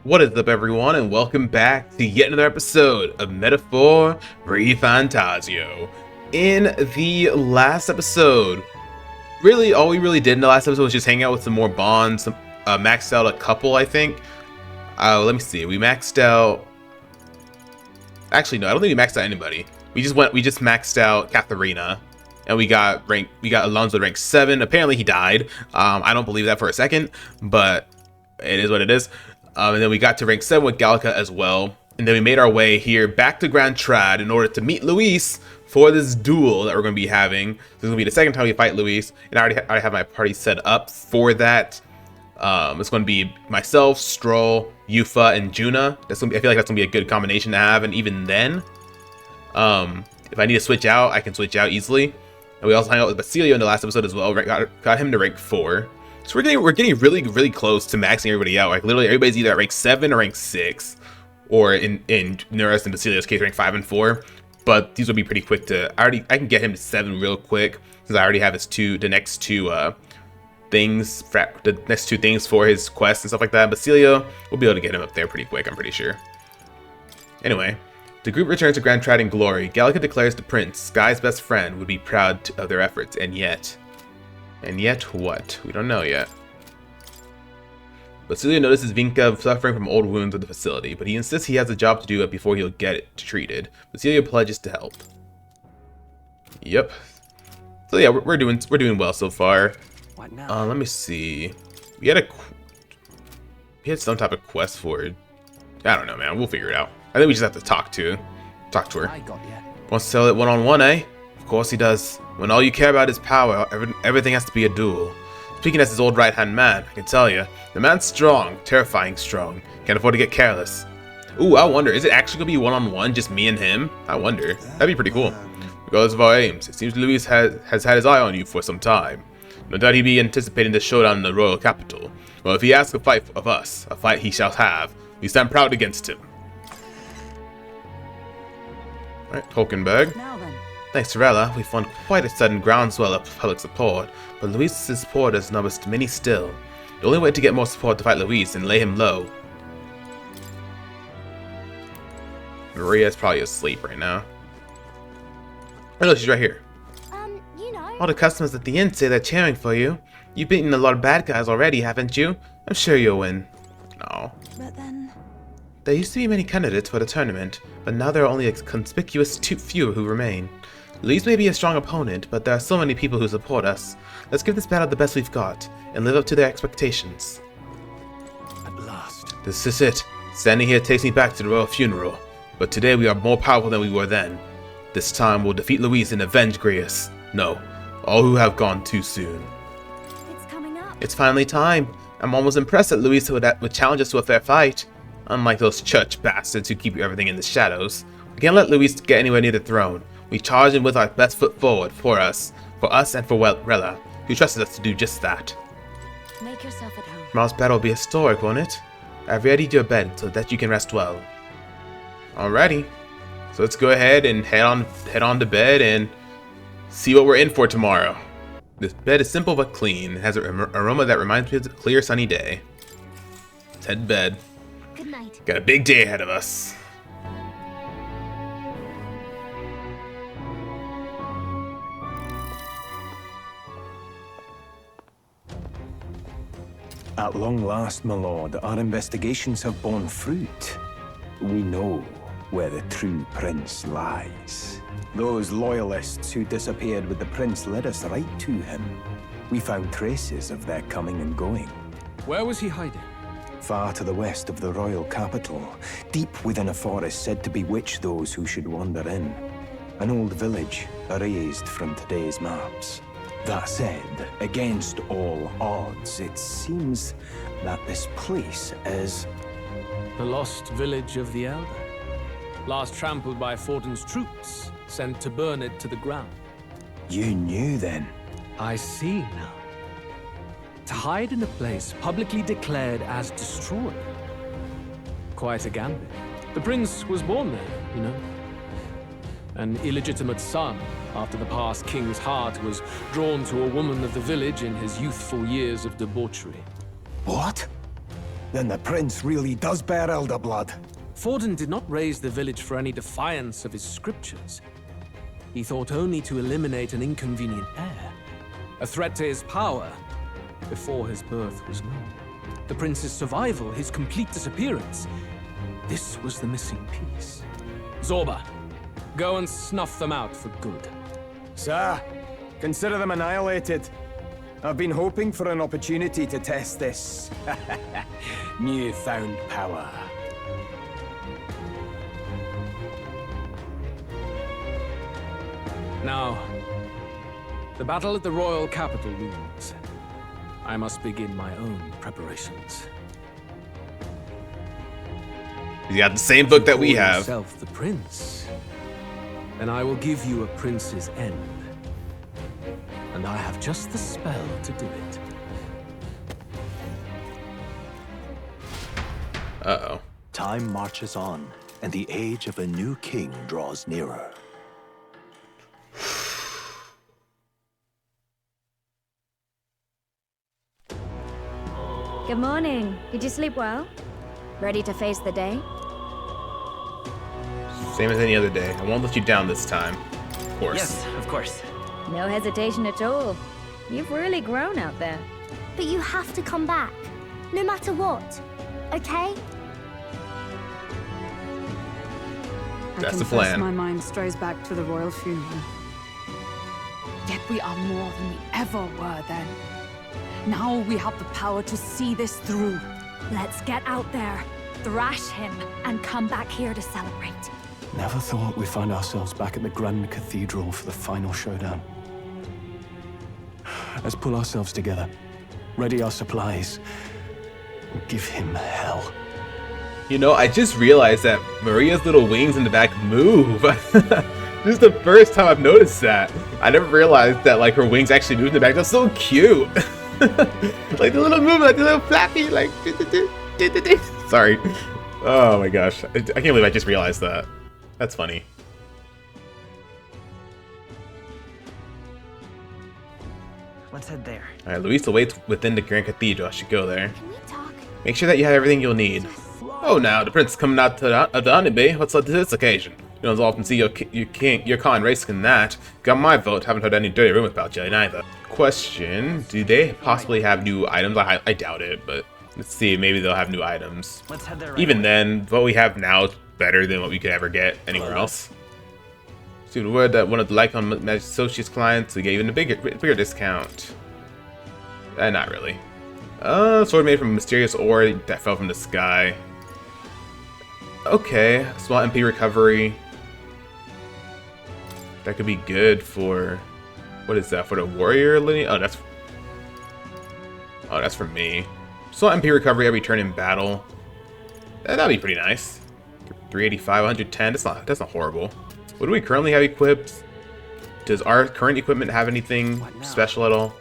What is up, everyone, and welcome back to yet another episode of Metaphor ReFantazio. In the last episode, really all we really did in the last episode was just hang out with some more bonds, maxed out a couple, I think. Let me see, we maxed out... Actually, no, I don't think we maxed out anybody. We just maxed out Katharina, and we got Alonso to rank 7. Apparently he died. I don't believe that for a second, but it is what it is. And then we got to rank 7 with Gallica as well. And then we made our way here back to Grand Trad in order to meet Luis for this duel that we're going to be having. This is going to be the second time we fight Luis. And I already have my party set up for that. It's going to be myself, Stroll, Yufa, and Juna. I feel like that's going to be a good combination to have. And even then, if I need to switch out, I can switch out easily. And we also hung out with Basilio in the last episode as well. Got him to rank 4. So we're getting really close to maxing everybody out. Like literally everybody's either at rank 7 or rank 6, or in Neurus and Basilio's case, rank 5 and 4. But these will be pretty quick to. I can get him to 7 real quick because I already have the next two things for his quest and stuff like that. Basilio, we'll be able to get him up there pretty quick, I'm pretty sure. Anyway, the group returns to Grand Trad in glory. Gallica declares the prince, Skye's best friend, would be proud of their efforts, and yet what? We don't know yet. Basilio notices Vinka suffering from old wounds at the facility, but he insists he has a job to do before he'll get it treated. Basilio pledges to help. Yep. So yeah, we're doing well so far. What now? Let me see. We had some type of quest for it. I don't know, man. We'll figure it out. I think we just have to talk to her. I got ya. Wants to settle it one-on-one, eh? Of course he does. When all you care about is power, everything has to be a duel. Speaking as his old right-hand man, I can tell you, the man's strong, terrifying strong. Can't afford to get careless. Ooh, I wonder, is it actually gonna be one-on-one, just me and him? I wonder. That'd be pretty cool. Regardless of our aims, it seems Luis has had his eye on you for some time. No doubt he'd be anticipating the showdown in the royal capital. Well, if he asks a fight of us, a fight he shall have. We stand proud against him. Alright, Hulkenberg. Now then. Thanks to Rella, we found quite a sudden groundswell of public support, but Luis's supporters numbers many still. The only way to get more support to fight Luis and lay him low. Maria's probably asleep right now. Oh no, she's right here. You know. All the customers at the inn say they're cheering for you. You've beaten a lot of bad guys already, haven't you? I'm sure you'll win. No. But then. There used to be many candidates for the tournament, but now there are only a conspicuous few who remain. Luis may be a strong opponent, but there are so many people who support us. Let's give this battle the best we've got, and live up to their expectations. At last. This is it. Standing here takes me back to the royal funeral, but today we are more powerful than we were then. This time we'll defeat Luis and avenge Grius. No, all who have gone too soon. It's coming up. It's finally time. I'm almost impressed that Luis would challenge us to a fair fight. Unlike those church bastards who keep everything in the shadows, we can't let Luis get anywhere near the throne. We charge him with our best foot forward for us and for Rella, who trusted us to do just that. Make yourself at home. Tomorrow's battle will be historic, won't it? I've readied your bed so that you can rest well. Alrighty. So let's go ahead and head on to bed and see what we're in for tomorrow. This bed is simple but clean. It has an aroma that reminds me of a clear sunny day. Let's head to bed. Good night. Got a big day ahead of us. At long last, my lord, our investigations have borne fruit. We know where the true prince lies. Those loyalists who disappeared with the prince led us right to him. We found traces of their coming and going. Where was he hiding? Far to the west of the royal capital, deep within a forest said to bewitch those who should wander in. An old village erased from today's maps. That said, against all odds, it seems that this place is... The lost village of the Elder. Last trampled by Fortin's troops, sent to burn it to the ground. You knew then? I see now. To hide in a place publicly declared as destroyed. Quite a gambit. The prince was born there, you know. An illegitimate son, after the past king's heart was drawn to a woman of the village in his youthful years of debauchery. What? Then the prince really does bear elder blood. Forden did not raise the village for any defiance of his scriptures. He thought only to eliminate an inconvenient heir, a threat to his power, before his birth was known. The prince's survival, his complete disappearance, this was the missing piece. Zorba, go and snuff them out for good. Sir, consider them annihilated. I've been hoping for an opportunity to test this newfound power. Now, the battle at the royal capital looms. I must begin my own preparations. You got the same book that we Call have. yourself the prince, then I will give you a prince's end. And I have just the spell to do it. Uh-oh. Time marches on, and the age of a new king draws nearer. Good morning. Did you sleep well? Ready to face the day? Same as any other day. I won't let you down this time. Of course. Yes, of course. No hesitation at all. You've really grown out there. But you have to come back, no matter what, okay? That's I the confess plan. my mind strays back to the royal funeral. Yet we are more than we ever were then. Now we have the power to see this through. Let's get out there, thrash him, and come back here to celebrate. Never thought we'd find ourselves back at the Grand Cathedral for the final showdown. Let's pull ourselves together, ready our supplies, and give him hell. You know, I just realized that Maria's little wings in the back move. This is the first time I've noticed that. I never realized that like her wings actually move in the back. That's so cute. Like the little movement, like the little flappy, like. Sorry. Oh my gosh, I can't believe I just realized that. That's funny. Let's head there. All right, Luis awaits within the Grand Cathedral. I should go there. Can we talk? Make sure that you have everything you'll need. Oh, now the prince is coming out to the Anibe. What's up to this occasion? You don't often see your con racing that. Got my vote. Haven't heard any dirty rumors about you either. Question: do they possibly have new items? I doubt it, but let's see. Maybe they'll have new items. Let's head there. Right Even away. then, what we have now is better than what we could ever get anywhere else. See the word that one of the Lycon Magic Associates clients we gave even a bigger discount. Not really. Sword made from a mysterious ore that fell from the sky. Okay, small MP recovery. That could be good for... What is that? For the warrior lineage? Oh, that's for me. Small MP recovery every turn in battle. That'd be pretty nice. 385, 110. That's not horrible. What do we currently have equipped? Does our current equipment have anything special at all?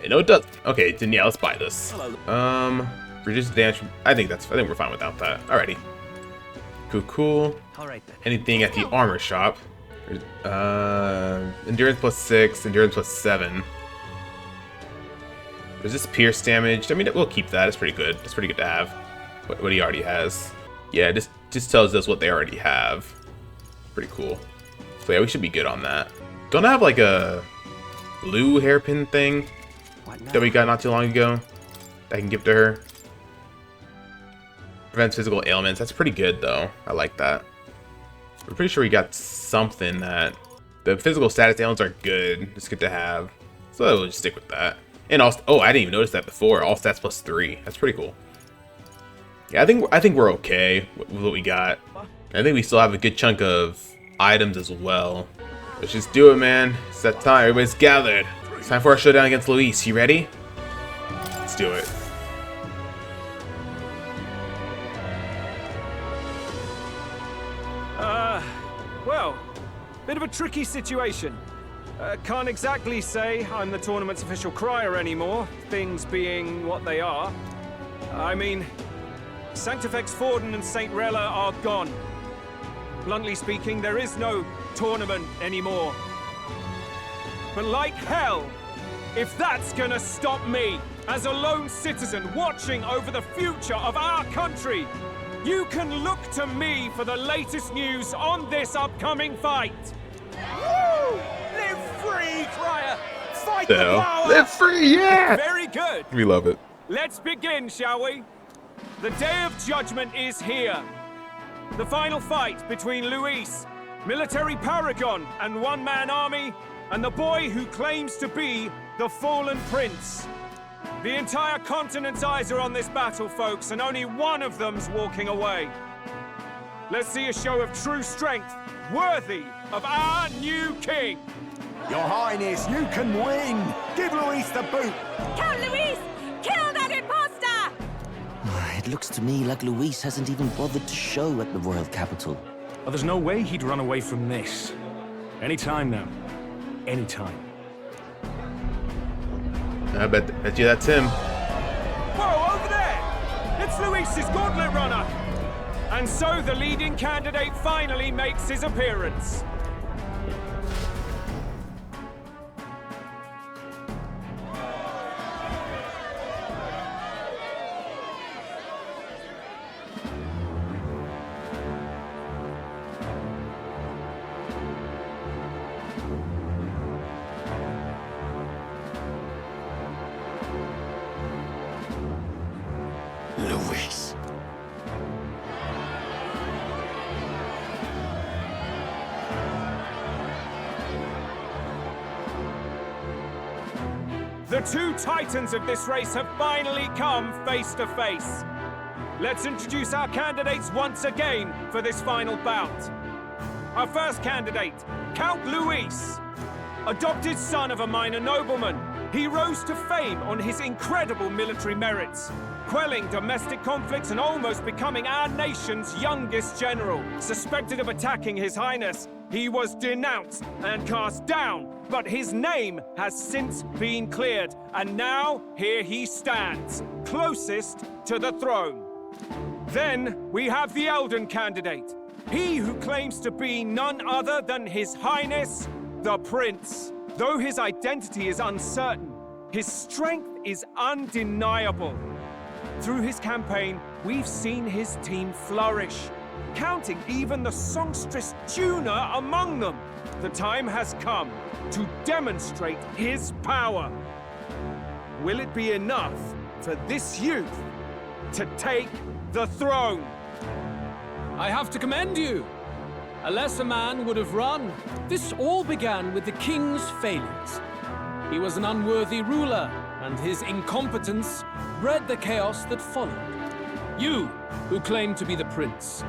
No, it does. Okay, then yeah, let's buy this. Reduce damage. I think we're fine without that. Alrighty. Cool. All right then. Anything at the armor shop? Endurance +6, endurance +7. Resist pierce damage. I mean, we'll keep that. It's pretty good. It's pretty good to have. What he already has. Yeah, this just tells us what they already have. Pretty cool. So yeah, we should be good on that. Don't I have like a blue hairpin thing that we got not too long ago that I can give to her? Prevents physical ailments. That's pretty good though. I like that. We're pretty sure we got something that the physical status ailments are good. It's good to have. So we'll just stick with that. And also, oh, I didn't even notice that before. All stats +3. That's pretty cool. Yeah, I think we're okay with what we got. I think we still have a good chunk of items as well. Let's just do it, man. It's that time. Everybody's gathered. It's time for our showdown against Luis. You ready? Let's do it. Well, bit of a tricky situation. Can't exactly say I'm the tournament's official crier anymore, things being what they are. I mean, Sanctifex Forden and St. Rella are gone. Bluntly speaking, there is no tournament anymore. But like hell, if that's gonna stop me, as a lone citizen watching over the future of our country, you can look to me for the latest news on this upcoming fight. Woo! Live free, Crier! Fight the power! Live free, yeah! Very good. We love it. Let's begin, shall we? The Day of Judgment is here. The final fight between Luis, military paragon and one-man army, and the boy who claims to be the fallen prince. The entire continent's eyes are on this battle, folks, and only one of them's walking away. Let's see a show of true strength, worthy of our new king. Your Highness, you can win! Give Luis the boot! Count Luis! Kill that imposter! It looks to me like Luis hasn't even bothered to show at the royal capital. Well, there's no way he'd run away from this. Anytime now. Anytime. I bet you that's him. Whoa, over there! It's Luis's gauntlet runner! And so the leading candidate finally makes his appearance. Luis. The two titans of this race have finally come face to face. Let's introduce our candidates once again for this final bout. Our first candidate, Count Luis. Adopted son of a minor nobleman, he rose to fame on his incredible military merits, quelling domestic conflicts and almost becoming our nation's youngest general. Suspected of attacking His Highness, he was denounced and cast down, but his name has since been cleared, and now here he stands, closest to the throne. Then we have the Elden candidate, he who claims to be none other than His Highness, the Prince. Though his identity is uncertain, his strength is undeniable. Through his campaign, we've seen his team flourish, counting even the songstress Juna among them. The time has come to demonstrate his power. Will it be enough for this youth to take the throne? I have to commend you. A lesser man would have run. This all began with the king's failures. He was an unworthy ruler, and his incompetence bred the chaos that followed. You, who claim to be the prince,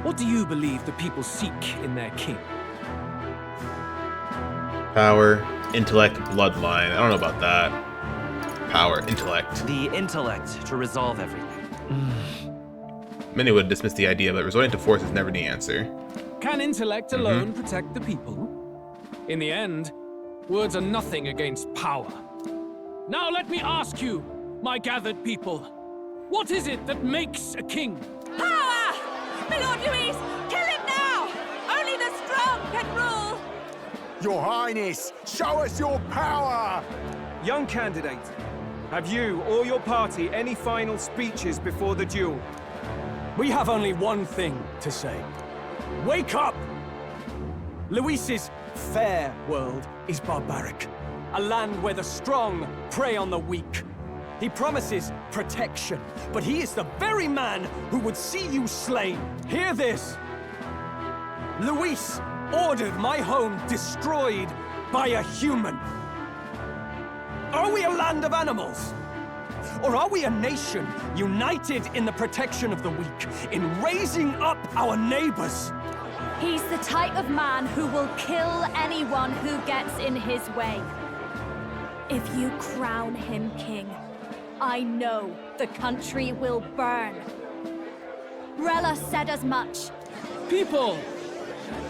what do you believe the people seek in their king? Power, intellect, bloodline. I don't know about that. Power, intellect. The intellect to resolve everything. Many would dismiss the idea, but resorting to force is never the answer. Can intellect alone protect the people? In the end, words are nothing against power. Now let me ask you, my gathered people, what is it that makes a king? Power! My Lord Luis, kill him now! Only the strong can rule! Your Highness, show us your power! Young candidate, have you or your party any final speeches before the duel? We have only one thing to say. Wake up! Luis's fair world is barbaric. A land where the strong prey on the weak. He promises protection, but he is the very man who would see you slain. Hear this! Luis ordered my home destroyed by a human. Are we a land of animals? Or are we a nation united in the protection of the weak, in raising up our neighbors? He's the type of man who will kill anyone who gets in his way. If you crown him king, I know the country will burn. Rella said as much. People,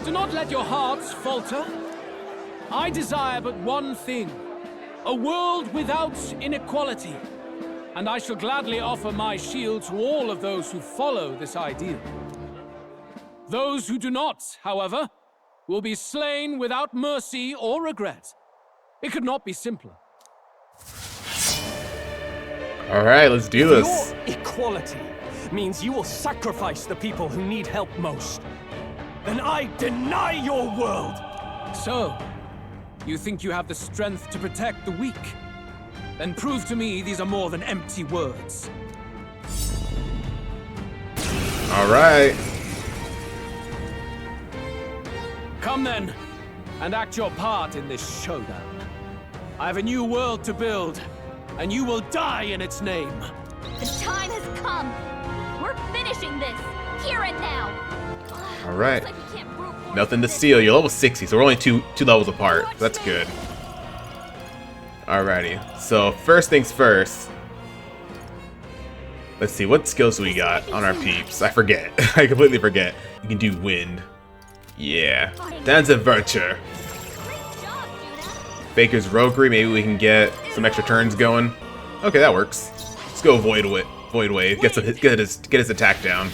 do not let your hearts falter. I desire but one thing, a world without inequality. And I shall gladly offer my shield to all of those who follow this ideal. Those who do not, however, will be slain without mercy or regret. It could not be simpler. Alright, let's do this. Your equality means you will sacrifice the people who need help most. Then I deny your world! So, you think you have the strength to protect the weak? Then prove to me these are more than empty words. Alright. Come then, and act your part in this showdown. I have a new world to build, and you will die in its name. The time has come. We're finishing this, here and now. Alright. Looks like we can't brute force Nothing to this. steal. You're level 60, so we're only two levels apart. That's good. Alrighty. So first things first. Let's see, what skills do we got on our peeps? I forget. I completely forget. You can do wind. Yeah. Dance of Virtue. Great job, Judah. Baker's Roguery. Maybe we can get some extra turns going. Okay, that works. Let's go Void Wave. Get his attack down.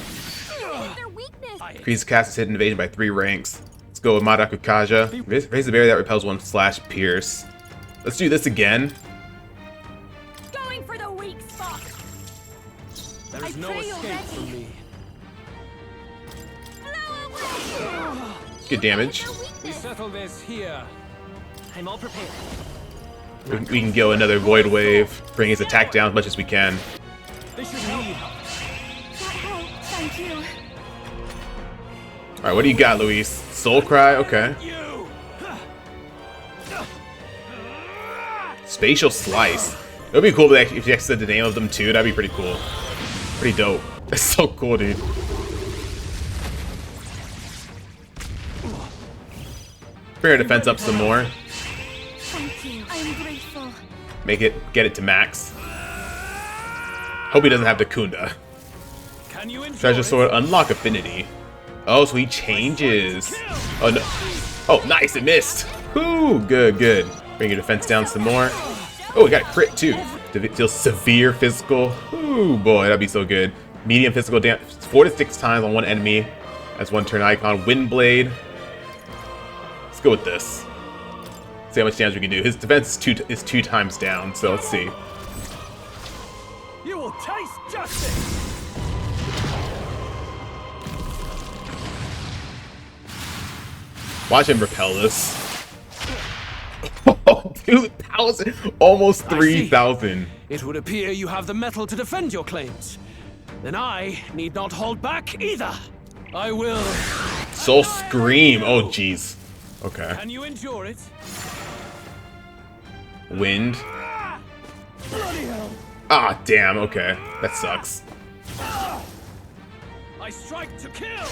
Their weakness. Increase cast hit invasion by 3 ranks. Let's go with Madaku Kaja. Raise the barrier that repels 1 / pierce. Let's do this again. Going for the weak spot. There is no pray you're escape from ready. me. Good damage. We settle this here. I'm all prepared. We can go another Void Wave. Bring his attack down as much as we can. They should need That helped, thank you. Alright, what do you got, Luis? Soul Cry? Okay. you! Spatial Slice. It would be cool if you actually said the name of them too. That'd be pretty cool. Pretty dope. That's so cool, dude. Bring our defense up some more. Thank you. I'm grateful. Get it to max. Hope he doesn't have the Kunda. Can you enjoy Treasure it? Sword, unlock affinity. Oh, so he changes. Oh no. Oh, nice, it missed. Whoo, good. Bring your defense down some more. Oh, we got a crit too. Deals severe physical. Ooh, boy, that'd be so good. Medium physical damage 4 to 6 times on one enemy. That's 1 turn icon. Windblade. Let's go with this. See how much damage we can do. His defense is 2 times down, so let's see. You will taste justice! Watch him repel this. Oh, 2,000! Almost 3,000. It would appear you have the metal to defend your claims. Then I need not hold back either. I will. Soul Scream. Oh, jeez. Okay. Can you endure it? Wind. Ah, damn. Okay. That sucks. I strike to kill.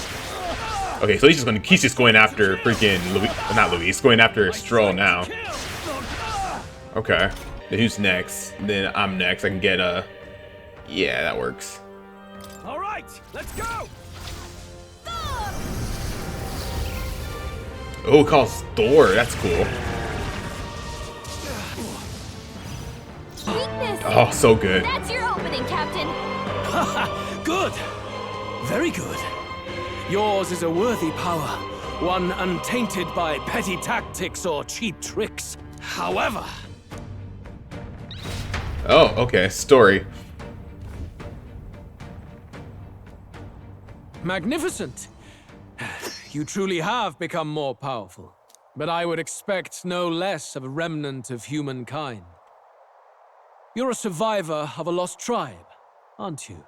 Okay, so he's just going after freaking not Luis. He's going after Stroll now. Okay. Then who's next? Then I'm next. I can get a. Yeah, that works. All right, let's go! Oh, it calls Thor. That's cool. Weakness. Oh, so good. That's your opening, Captain. Good. Very good. Yours is a worthy power, one untainted by petty tactics or cheap tricks. However... Oh, okay. Story. Magnificent. You truly have become more powerful. But I would expect no less of a remnant of humankind. You're a survivor of a lost tribe, aren't you?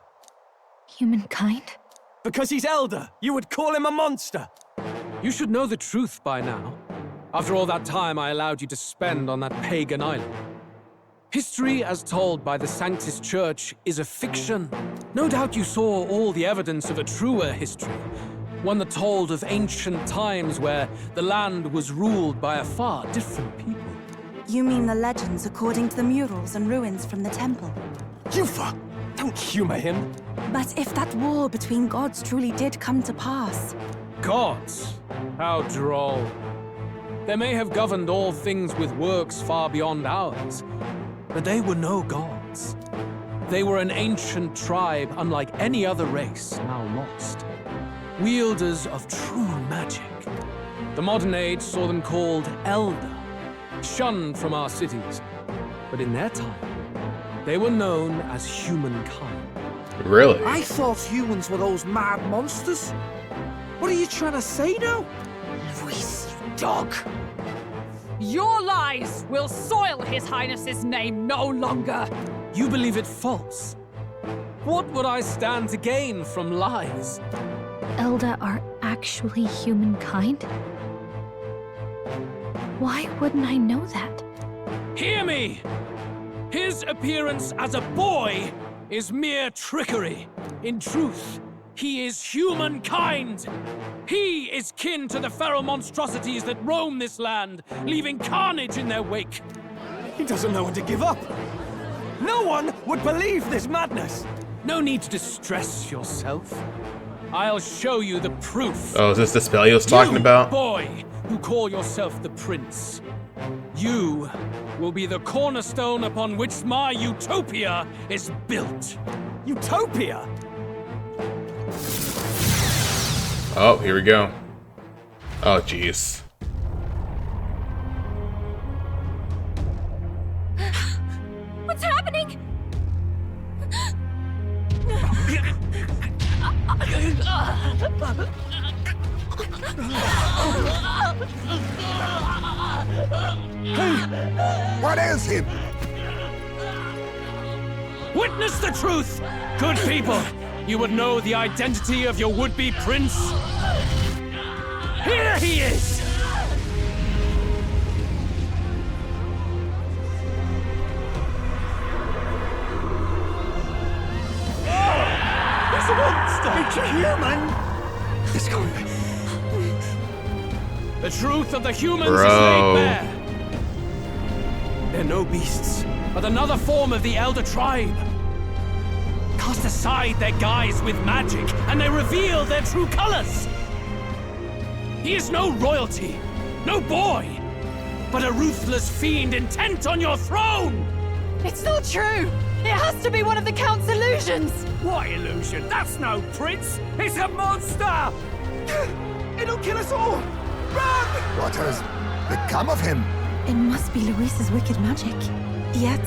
Humankind? Because he's elder, you would call him a monster! You should know the truth by now. After all that time I allowed you to spend on that pagan island. History, as told by the Sanctus Church, is a fiction. No doubt you saw all the evidence of a truer history. One that told of ancient times where the land was ruled by a far different people. You mean the legends according to the murals and ruins from the temple? Yufa! Don't humor him! But if that war between gods truly did come to pass... Gods? How droll. They may have governed all things with works far beyond ours, but they were no gods. They were an ancient tribe unlike any other race, now lost. Wielders of true magic. The modern age saw them called Elder, shunned from our cities. But in their time, They were known as humankind. Really? I thought humans were those mad monsters. What are you trying to say now? Luis, you dog! Your lies will soil His Highness's name no longer. You believe it false? What would I stand to gain from lies? Elda are actually humankind? Why wouldn't I know that? Hear me! His appearance as a boy is mere trickery. In truth, he is humankind. He is kin to the feral monstrosities that roam this land, leaving carnage in their wake. He doesn't know when to give up. No one would believe this madness. No need to distress yourself. I'll show you the proof. Oh, is this the spell he was talking about? Boy, who call yourself the prince. You will be the cornerstone upon which my utopia is built. Utopia? Oh, here we go. Oh, jeez. What's happening? What ails him? Witness the truth! Good people, you would know the identity of your would-be prince. Here he is! He's a monster! It's a human! It's going. The truth of the humans Bro. is laid bare. They're no beasts, but another form of the Elder Tribe. Cast aside their guise with magic, and they reveal their true colors. He is no royalty, no boy, but a ruthless fiend intent on your throne! It's not true! It has to be one of the Count's illusions! What illusion? That's no prince! It's a monster! It'll kill us all! Run! What has become of him? It must be Luis's wicked magic. Yet,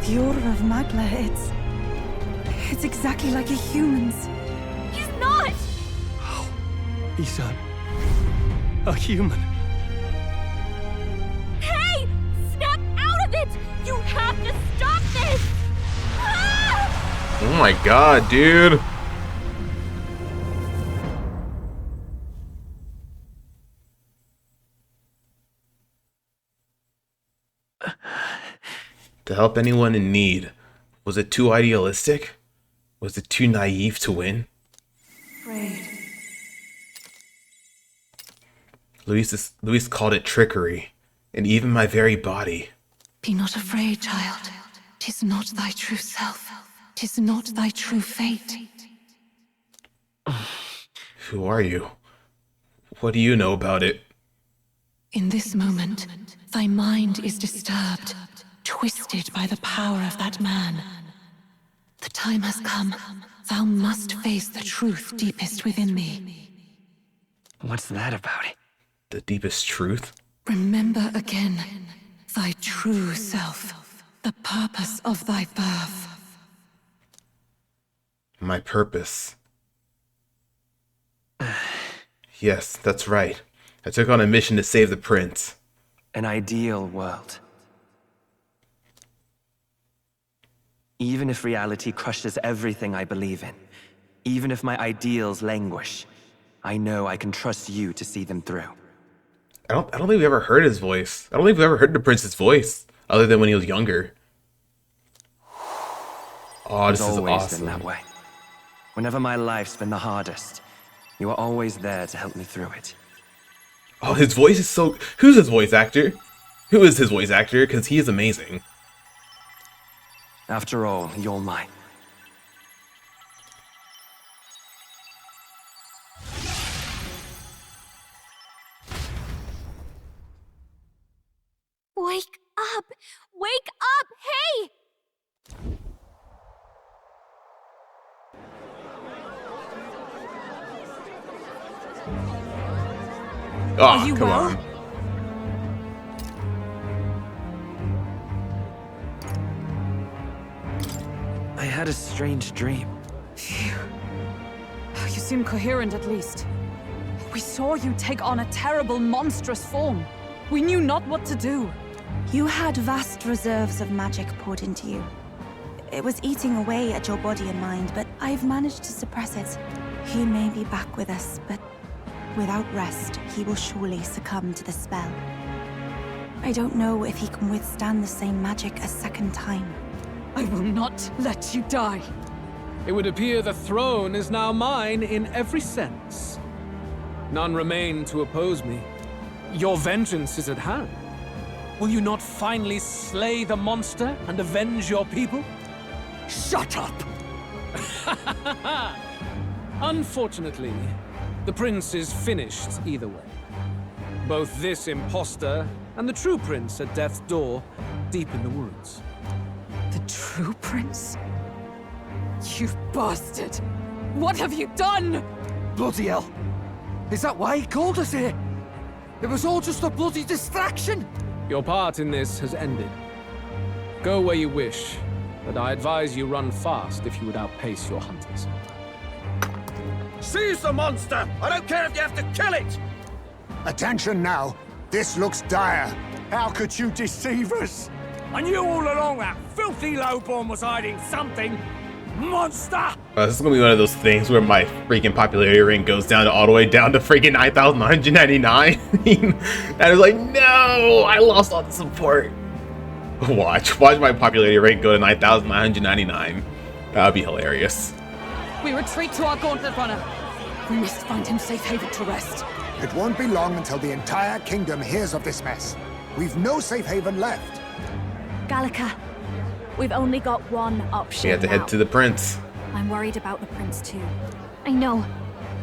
the Order of Magla, it's exactly like a human's. He's not! He's a human. Hey! Snap out of it! You have to stop this! Ah! Oh my god, dude. To help anyone in need. Was it too idealistic? Was it too naive to win? Luis called it trickery, and even my very body. Be not afraid, child. 'Tis not thy true self. 'Tis not thy true fate. Who are you? What do you know about it? In this moment, thy mind is disturbed, twisted by the power of that man. The time has come. Thou must face the truth deepest within thee. What's that about? The deepest truth? Remember again thy true self, the purpose of thy birth. My purpose. Yes, that's right. I took on a mission to save the prince. An ideal world. Even if reality crushes everything I believe in, even if my ideals languish, I know I can trust you to see them through. I don't think we've ever heard his voice. I don't think we've ever heard the prince's voice, other than when he was younger. Oh, this is always awesome. been that way. Whenever my life's been the hardest, you are always there to help me through it. Oh, his voice is so... Who's his voice actor? Who is his voice actor? Because he is amazing. After all, you're mine. Wake up! Wake up! Hey! Oh, come on. a strange dream. Phew. You seem coherent at least. We saw you take on a terrible, monstrous form. We knew not what to do. You had vast reserves of magic poured into you. It was eating away at your body and mind, but I've managed to suppress it. He may be back with us, but without rest, he will surely succumb to the spell. I don't know if he can withstand the same magic a second time. I will not let you die. It would appear the throne is now mine in every sense. None remain to oppose me. Your vengeance is at hand. Will you not finally slay the monster and avenge your people? Shut up! Unfortunately, the prince is finished either way. Both this imposter and the true prince at death's door, deep in the woods. The true prince? You bastard! What have you done? Bloody hell! Is that why he called us here? It was all just a bloody distraction! Your part in this has ended. Go where you wish, but I advise you run fast if you would outpace your hunters. Seize the monster! I don't care if you have to kill it! Attention now. This looks dire. How could you deceive us? I knew all along that filthy lowborn was hiding something. Monster! This is gonna be one of those things where my freaking popularity rank goes down all the way down to freaking 9,999. And I was like, no, I lost all the support. Watch my popularity rank go to 9,999. That would be hilarious. We retreat to our gauntlet runner. We must find him safe haven to rest. It won't be long until the entire kingdom hears of this mess. We've no safe haven left. Gallica, we've only got one option. We have to head to the prince. I'm worried about the prince too. I know.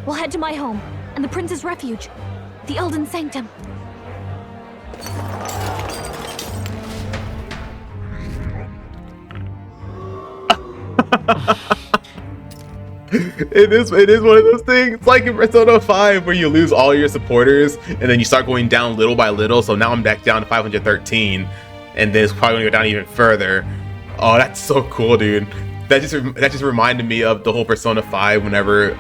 We'll head to my home and the prince's refuge, the Eldan Sanctum. It is one of those things. It's like in Persona 5 where you lose all your supporters and then you start going down little by little. So now I'm back down to 513, and then it's probably gonna go down even further. Oh, that's so cool, dude. That just reminded me of the whole Persona 5 whenever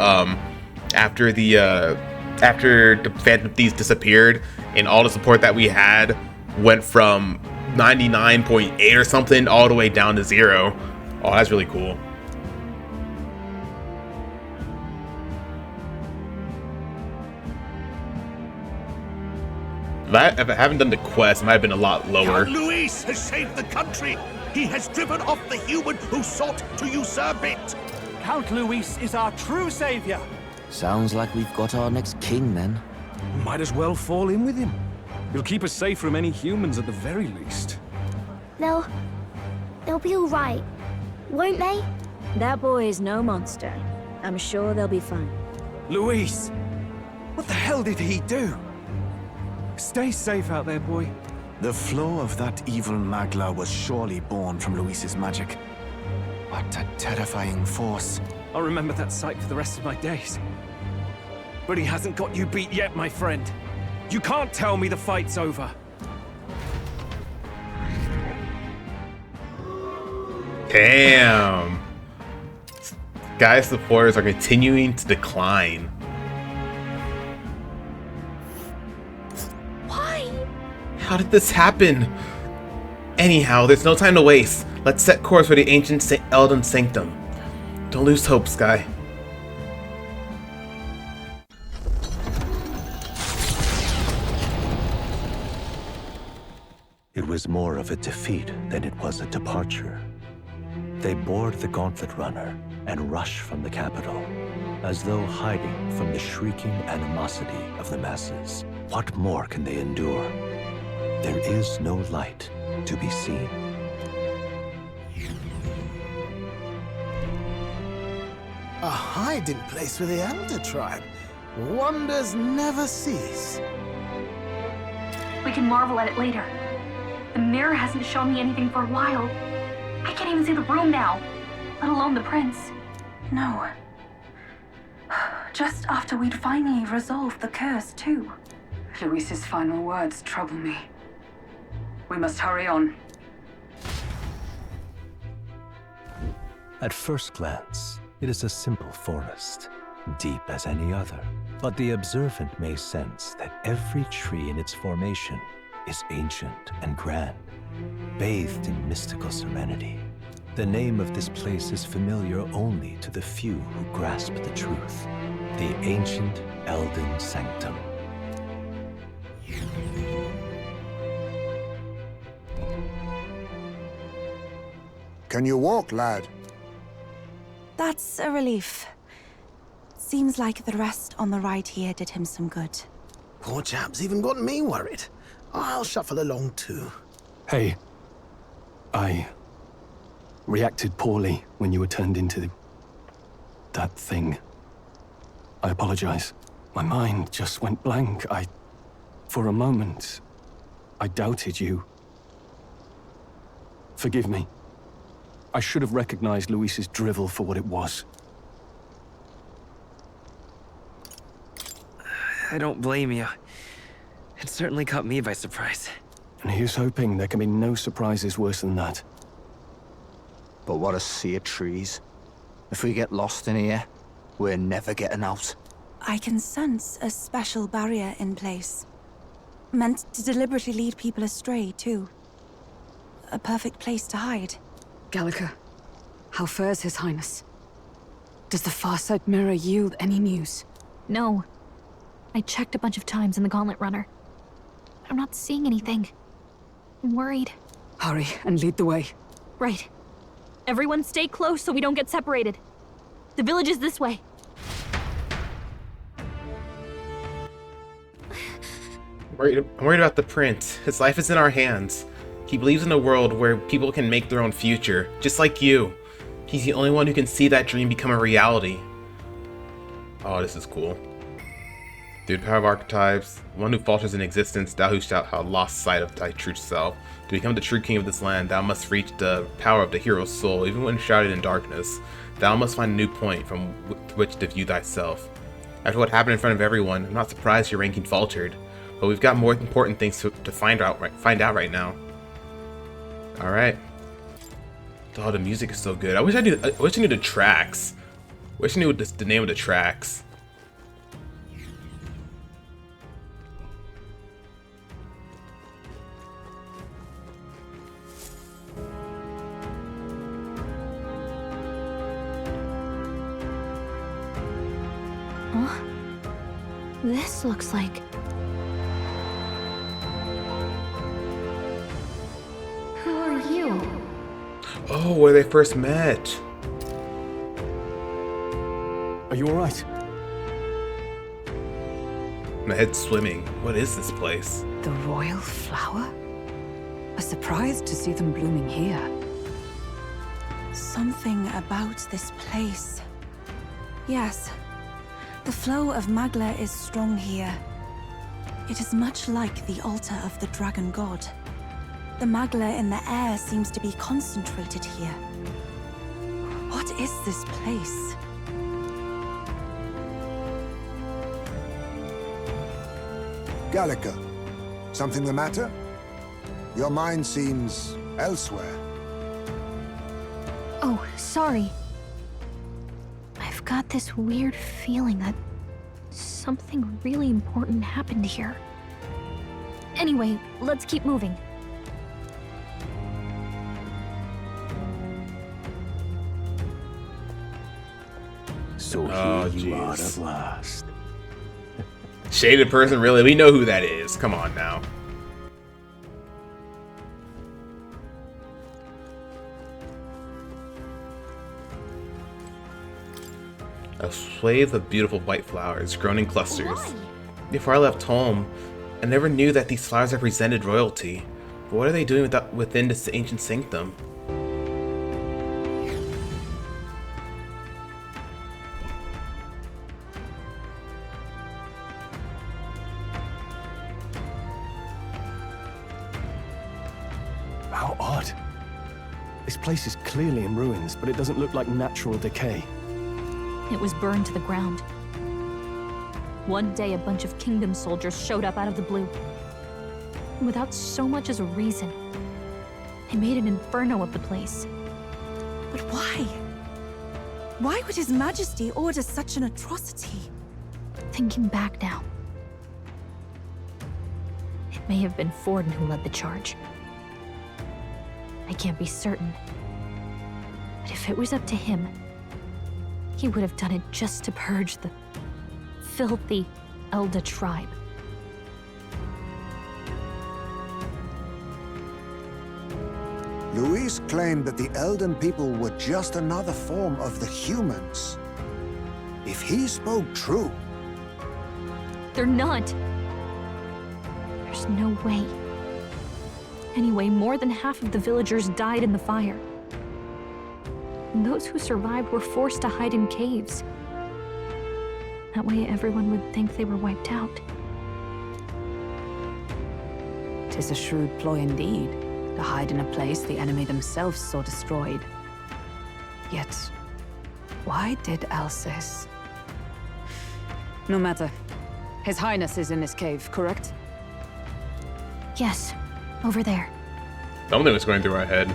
after the Phantom Thieves disappeared and all the support that we had went from 99.8 or something all the way down to 0. Oh, that's really cool. If I haven't done the quest, it might have been a lot lower. Count Luis has saved the country. He has driven off the human who sought to usurp it. Count Luis is our true savior. Sounds like we've got our next king, then. Might as well fall in with him. He'll keep us safe from any humans at the very least. They'll be all right, won't they? That boy is no monster. I'm sure they'll be fine. Luis, what the hell did he do? Stay safe out there, boy. The flow of that evil Magla was surely born from Luis's magic. What a terrifying force. I'll remember that sight for the rest of my days. But he hasn't got you beat yet, my friend. You can't tell me the fight's over. Damn. Skye's supporters are continuing to decline. How did this happen? Anyhow, there's no time to waste. Let's set course for the Ancient Eldan Sanctum. Don't lose hope, Skye. It was more of a defeat than it was a departure. They board the gauntlet runner and rush from the capital, as though hiding from the shrieking animosity of the masses. What more can they endure? There is no light to be seen. A hiding place for the Elder tribe. Wonders never cease. We can marvel at it later. The mirror hasn't shown me anything for a while. I can't even see the room now, let alone the prince. No. Just after we'd finally resolved the curse, too. Luis's final words trouble me. We must hurry on. At first glance, it is a simple forest, deep as any other. But the observant may sense that every tree in its formation is ancient and grand, bathed in mystical serenity. The name of this place is familiar only to the few who grasp the truth. The Ancient Eldan Sanctum. Can you walk, lad? That's a relief. Seems like the rest on the ride here did him some good. Poor chap's even got me worried. I'll shuffle along too. Hey, I reacted poorly when you were turned into that thing. I apologize. My mind just went blank. For a moment, I doubted you. Forgive me. I should have recognized Luis's drivel for what it was. I don't blame you. It certainly caught me by surprise. And here's hoping there can be no surprises worse than that. But what a sea of trees. If we get lost in here, we're never getting out. I can sense a special barrier in place. Meant to deliberately lead people astray, too. A perfect place to hide. Gallica, how fares His Highness? Does the Farsight mirror yield any news? No. I checked a bunch of times in the Gauntlet Runner. I'm not seeing anything. I'm worried. Hurry and lead the way. Right. Everyone stay close so we don't get separated. The village is this way. I'm worried about the prince. His life is in our hands. He believes in a world where people can make their own future, just like you. He's the only one who can see that dream become a reality. Oh, this is cool. Through the power of archetypes, one who falters in existence, thou who shalt have lost sight of thy true self. To become the true king of this land, thou must reach the power of the hero's soul, even when shrouded in darkness. Thou must find a new point from which to view thyself. After what happened in front of everyone, I'm not surprised your ranking faltered. But we've got more important things to find out right now. Alright. Oh, the music is so good. I wish I knew the tracks. I wish I knew the name of the tracks. Oh, this looks like... Who are you? Oh, where they first met. Are you alright? My head's swimming. What is this place? The royal flower? A surprise to see them blooming here. Something about this place. Yes. The flow of Magla is strong here. It is much like the altar of the dragon god. The Magla in the air seems to be concentrated here. What is this place? Gallica, something the matter? Your mind seems elsewhere. Oh, sorry. I've got this weird feeling that something really important happened here. Anyway, let's keep moving. So here you are at last. Shaded person, really? We know who that is. Come on now. A swathe of beautiful white flowers grown in clusters. Before I left home, I never knew that these flowers represented royalty. But what are they doing within this ancient sanctum? How odd. This place is clearly in ruins, but it doesn't look like natural decay. It was burned to the ground. One day, a bunch of kingdom soldiers showed up out of the blue. Without so much as a reason. They made an inferno of the place. But why? Why would His Majesty order such an atrocity? Thinking back now, it may have been Forden who led the charge. I can't be certain. But if it was up to him, he would have done it just to purge the filthy Elda tribe. Luis claimed that the Eldan people were just another form of the humans. If he spoke true... They're not. There's no way. Anyway, more than half of the villagers died in the fire. And those who survived were forced to hide in caves. That way everyone would think they were wiped out. 'Tis a shrewd ploy indeed, to hide in a place the enemy themselves saw destroyed. Yet, why did Alcest? No matter. His Highness is in this cave, correct? Yes, over there. Something was going through our head.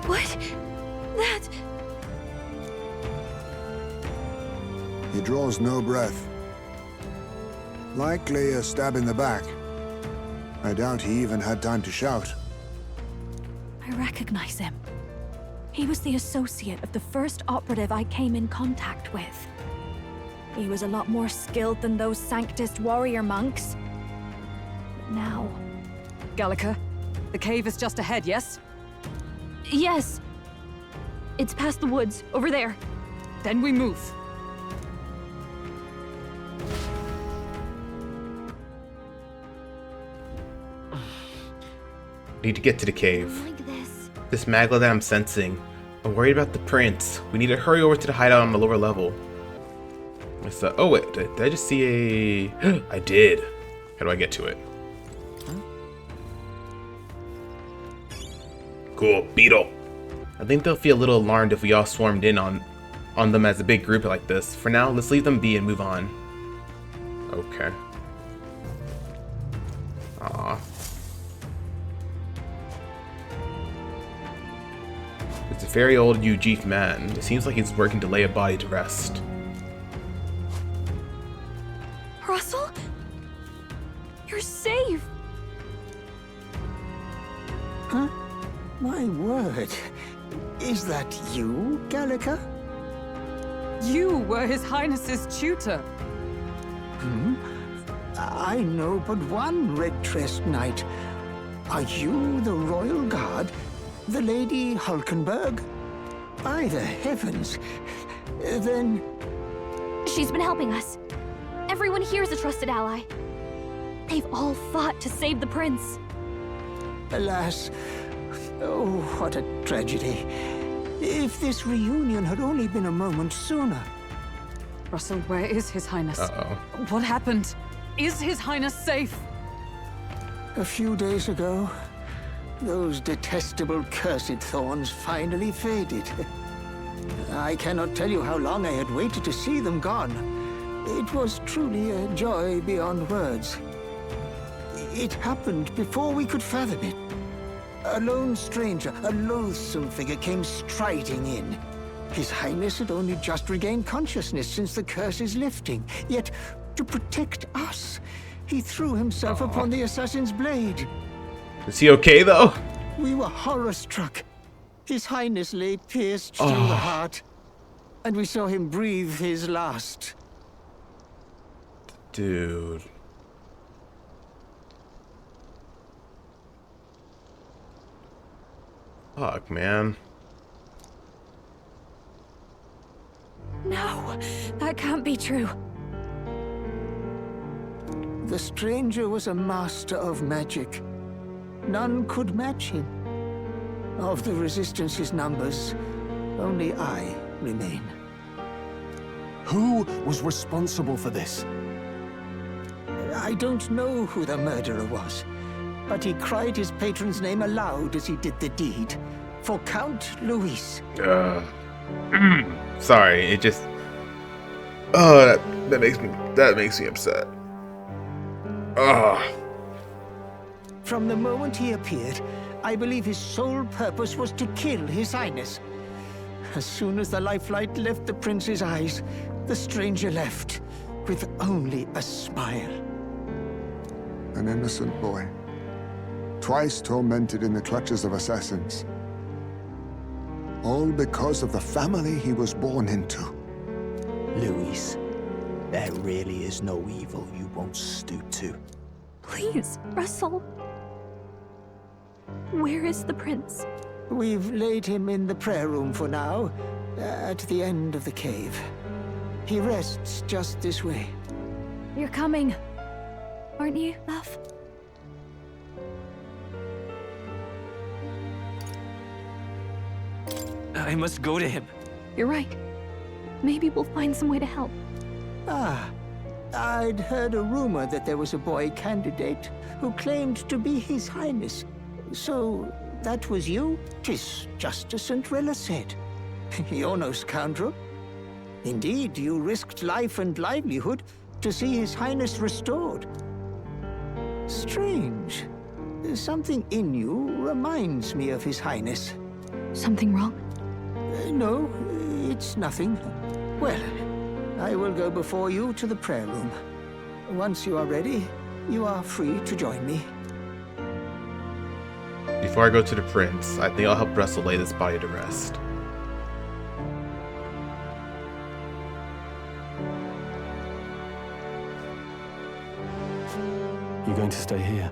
What? That... He draws no breath. Likely a stab in the back. I doubt he even had time to shout. I recognize him. He was the associate of the first operative I came in contact with. He was a lot more skilled than those Sanctist warrior monks. But now... Gallica, the cave is just ahead, yes? Yes. It's past the woods, over there. Then we move. Need to get to the cave. This magla that I'm sensing. I'm worried about the prince. We need to hurry over to the hideout on the lower level. Oh wait, did I just see a... I did. How do I get to it? Cool, beetle. I think they'll feel a little alarmed if we all swarmed in on them as a big group like this. For now, let's leave them be and move on. Okay. Aw. It's a very old Ujif man. It seems like he's working to lay a body to rest. Russell? You're safe! Huh? My word. Is that you, Gallica? You were His Highness's tutor. Hmm? I know but one red-tressed knight. Are you the Royal Guard? The Lady Hulkenberg? By the heavens. Then... She's been helping us. Everyone here is a trusted ally. They've all fought to save the prince. Alas. Oh, what a tragedy. If this reunion had only been a moment sooner. Russell, where is His Highness? Uh-oh. What happened? Is His Highness safe? A few days ago, those detestable cursed thorns finally faded. I cannot tell you how long I had waited to see them gone. It was truly a joy beyond words. It happened before we could fathom it. A lone stranger, a loathsome figure, came striding in. His Highness had only just regained consciousness since the curse's lifting. Yet, to protect us, he threw himself upon the assassin's blade. Is he okay, though? We were horror-struck. His Highness lay pierced through the heart, and we saw him breathe his last. Dude. Fuck, man. No, that can't be true. The stranger was a master of magic. None could match him. Of the Resistance's numbers, only I remain. Who was responsible for this? I don't know who the murderer was, but he cried his patron's name aloud as he did the deed. For Count Luis. Sorry, it just... Oh, that makes me upset. From the moment he appeared, I believe his sole purpose was to kill His Highness. As soon as the lifelight left the prince's eyes, the stranger left, with only a smile. An innocent boy. Twice tormented in the clutches of assassins. All because of the family he was born into. Luis, there really is no evil you won't stoop to. Please, Russell. Where is the prince? We've laid him in the prayer room for now, at the end of the cave. He rests just this way. You're coming, aren't you, love? I must go to him. You're right. Maybe we'll find some way to help. Ah, I'd heard a rumor that there was a boy candidate who claimed to be His Highness. So, that was you? 'Tis just as St. Rilla said. You're no scoundrel. Indeed, you risked life and livelihood to see His Highness restored. Strange. Something in you reminds me of His Highness. Something wrong? No, it's nothing. Well, I will go before you to the prayer room. Once you are ready, you are free to join me. Before I go to the prince, I think I'll help Russell lay this body to rest. You going to stay here?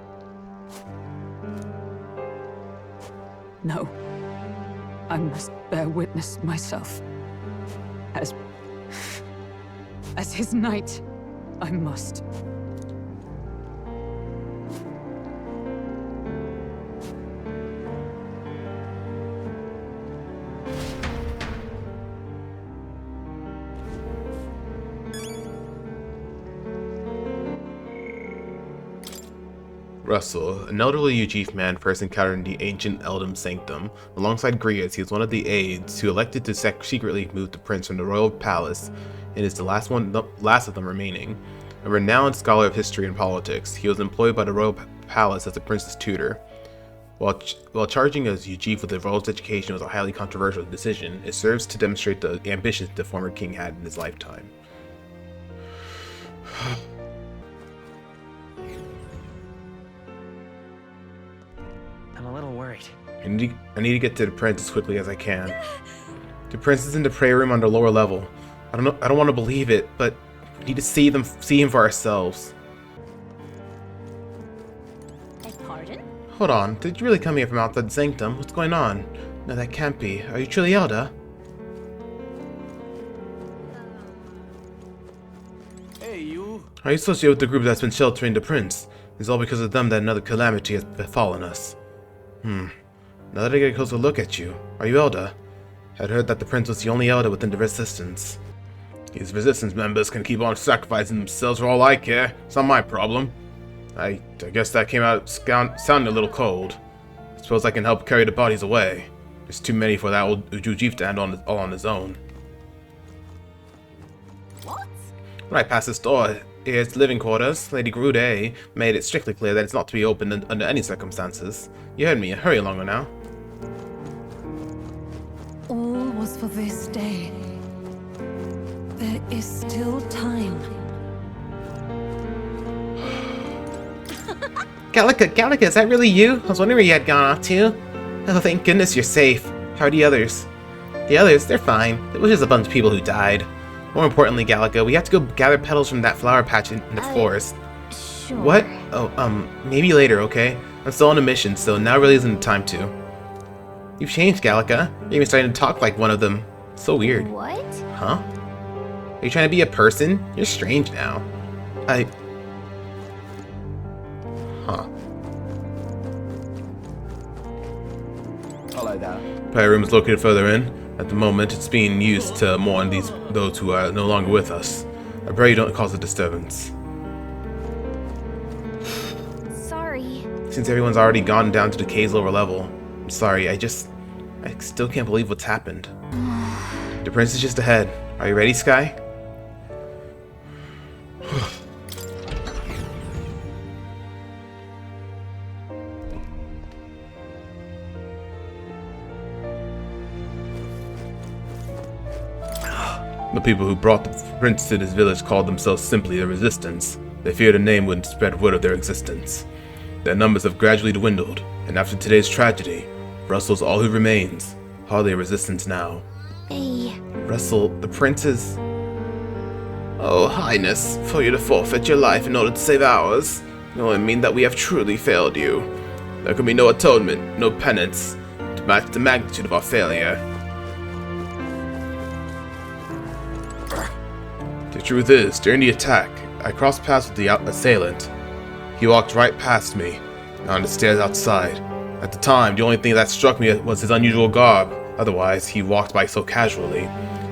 No. I must bear witness myself. As his knight, I must. Russell, an elderly Ujif man first encountered in the Ancient Eldan Sanctum. Alongside Grias, he was one of the aides who elected to secretly move the prince from the royal palace and is the last of them remaining. A renowned scholar of history and politics, he was employed by the royal palace as the prince's tutor. While charging as Ujif with the royal education was a highly controversial decision, it serves to demonstrate the ambitions the former king had in his lifetime. I'm a little worried. I need to get to the prince as quickly as I can. The prince is in the prayer room on the lower level. I don't want to believe it, but we need to see him for ourselves. Pardon? Hold on, did you really come here from outside the sanctum? What's going on? No, that can't be. Are you truly Elda? Hey, you. Are you associated with the group that's been sheltering the prince? It's all because of them that another calamity has befallen us. Now that I get a closer look at you, are you Elda? I'd heard that the prince was the only Elda within the resistance. These resistance members can keep on sacrificing themselves for all I care. It's not my problem. I guess that came out sounding a little cold. I suppose I can help carry the bodies away. There's too many for that old Ujif to handle all on his own. What? When I passed this door, its living quarters, Lady Grude made it strictly clear that it's not to be opened under any circumstances. You heard me. Hurry along now. All was for this day. There is still time. Gallica, is that really you? I was wondering where you had gone off to. Oh, thank goodness you're safe. How are the others? The others, they're fine. It was just a bunch of people who died. More importantly, Gallica, we have to go gather petals from that flower patch in the forest. Sure. What? Oh, maybe later, okay? I'm still on a mission, so now really isn't the time to. You've changed, Gallica. You're even starting to talk like one of them. So weird. What? Huh? Are you trying to be a person? You're strange now. Huh. Follow that. Prayer room is located further in. At the moment, it's being used to mourn those who are no longer with us. I pray you don't cause a disturbance. Sorry. Since everyone's already gone down to the cave's lower level, I'm sorry, I still can't believe what's happened. The prince is just ahead. Are you ready, Skye? The people who brought the prince to this village called themselves simply the Resistance. They feared a name wouldn't spread word of their existence. Their numbers have gradually dwindled, and after today's tragedy, Russell's all who remains. Hardly a resistance now. Hey. Russell, the prince is... Oh, Highness, for you to forfeit your life in order to save ours, it only mean that we have truly failed you. There can be no atonement, no penance, to match the magnitude of our failure. The truth is, during the attack, I crossed paths with the assailant. He walked right past me, on the stairs outside. At the time, the only thing that struck me was his unusual garb. Otherwise, he walked by so casually.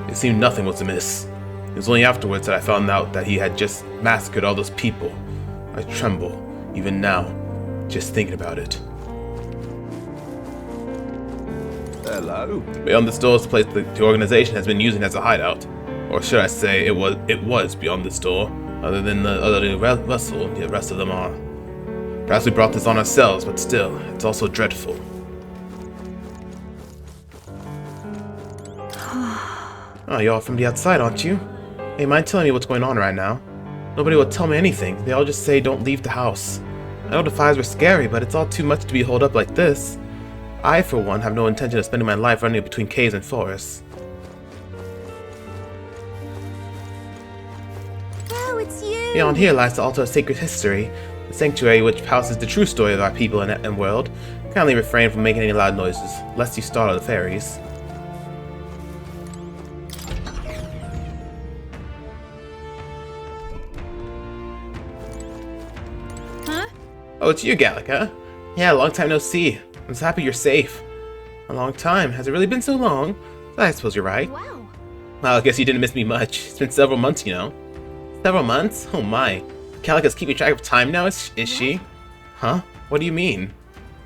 It seemed nothing was amiss. It was only afterwards that I found out that he had just massacred all those people. I tremble, even now, just thinking about it. Hello. Beyond this door is a place the organization has been using as a hideout. Or should I say, it was beyond this door. Other than Russell, the rest of them are. Perhaps we brought this on ourselves, but still, it's also dreadful. Oh, you're all from the outside, aren't you? Hey, mind telling me what's going on right now? Nobody will tell me anything. They all just say don't leave the house. I know the fires were scary, but it's all too much to be holed up like this. I, for one, have no intention of spending my life running between caves and forests. Oh, it's you! Beyond here lies the altar of sacred history, the sanctuary which houses the true story of our people and world. Kindly refrain from making any loud noises, lest you startle the fairies. Huh? Oh, it's you, Gallica. Yeah, long time no see. I'm so happy you're safe. A long time. Has it really been so long? I suppose you're right. Wow. Well, I guess you didn't miss me much. It's been several months, you know. Several months? Oh my. Gallica's keeping track of time now, is she? Huh? What do you mean?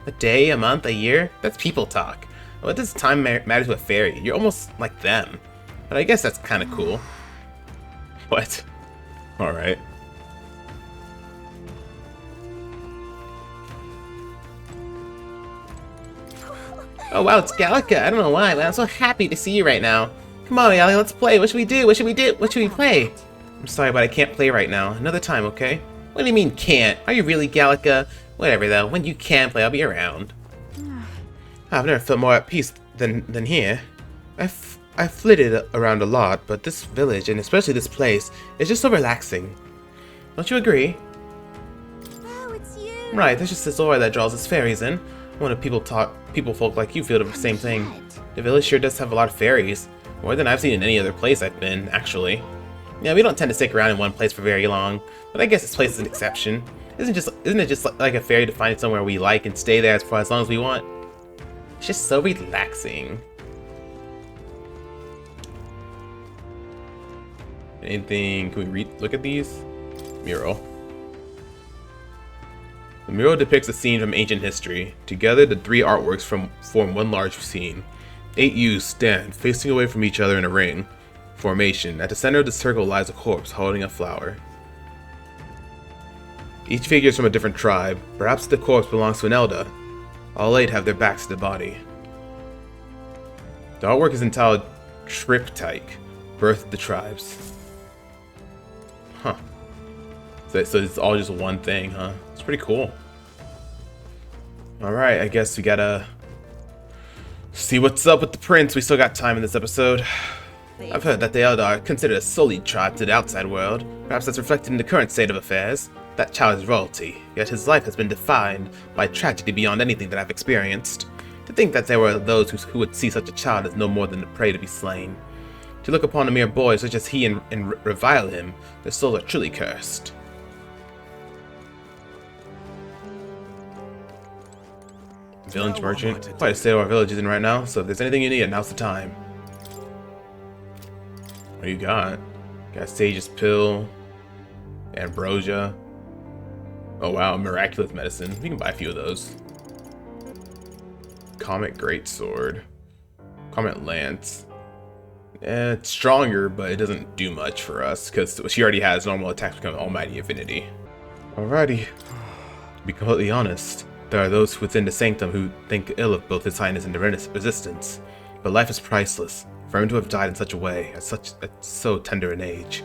A day, a month, a year? That's people talk. What does time matter to a fairy? You're almost like them. But I guess that's kind of cool. What? Alright. Oh wow, it's Gallica. I don't know why, but I'm so happy to see you right now. Come on, Gallica, let's play. What should we do? What should we do? What should we play? I'm sorry, but I can't play right now. Another time, okay? What do you mean, can't? Are you really, Gallica? Whatever, though. When you can play, I'll be around. I've never felt more at peace than here. I've flitted around a lot, but this village, and especially this place, is just so relaxing. Don't you agree? Oh, it's you! Right, there's just this aura that draws us fairies in. I wonder if people folk like you feel the same thing. The village sure does have a lot of fairies. More than I've seen in any other place I've been, actually. Yeah, we don't tend to stick around in one place for very long, but I guess this place is an exception. Isn't it just like a fairy to find somewhere we like and stay there for as long as we want? It's just so relaxing. Anything? Can we look at these? Mural. The mural depicts a scene from ancient history. Together, the three artworks form one large scene. 8 youths stand, facing away from each other in a ring formation. At the center of the circle lies a corpse holding a flower. Each figure is from a different tribe. Perhaps the corpse belongs to an Elda. All 8 have their backs to the body. The artwork is entitled Triptych, Birth of the Tribes. Huh. So it's all just one thing, huh? It's pretty cool. Alright, I guess we gotta see what's up with the prince. We still got time in this episode. I've heard that the Elda are considered a solid tribe to the outside world. Perhaps that's reflected in the current state of affairs. That child is royalty, yet his life has been defined by tragedy beyond anything that I've experienced. To think that there were those who would see such a child as no more than a prey to be slain. To look upon a mere boy such as he and revile him, their souls are truly cursed. Village merchant. Quite a state our village is in right now, so if there's anything you need, now's the time. What do you got? Got Sage's Pill, Ambrosia. Oh wow, Miraculous Medicine. We can buy a few of those. Comet Greatsword. Comet Lance. It's stronger, but it doesn't do much for us, because she already has normal attacks become Almighty Affinity. Alrighty. To be completely honest, there are those within the Sanctum who think ill of both His Highness and the Resistance. But life is priceless. for him to have died in such a way, at so tender an age.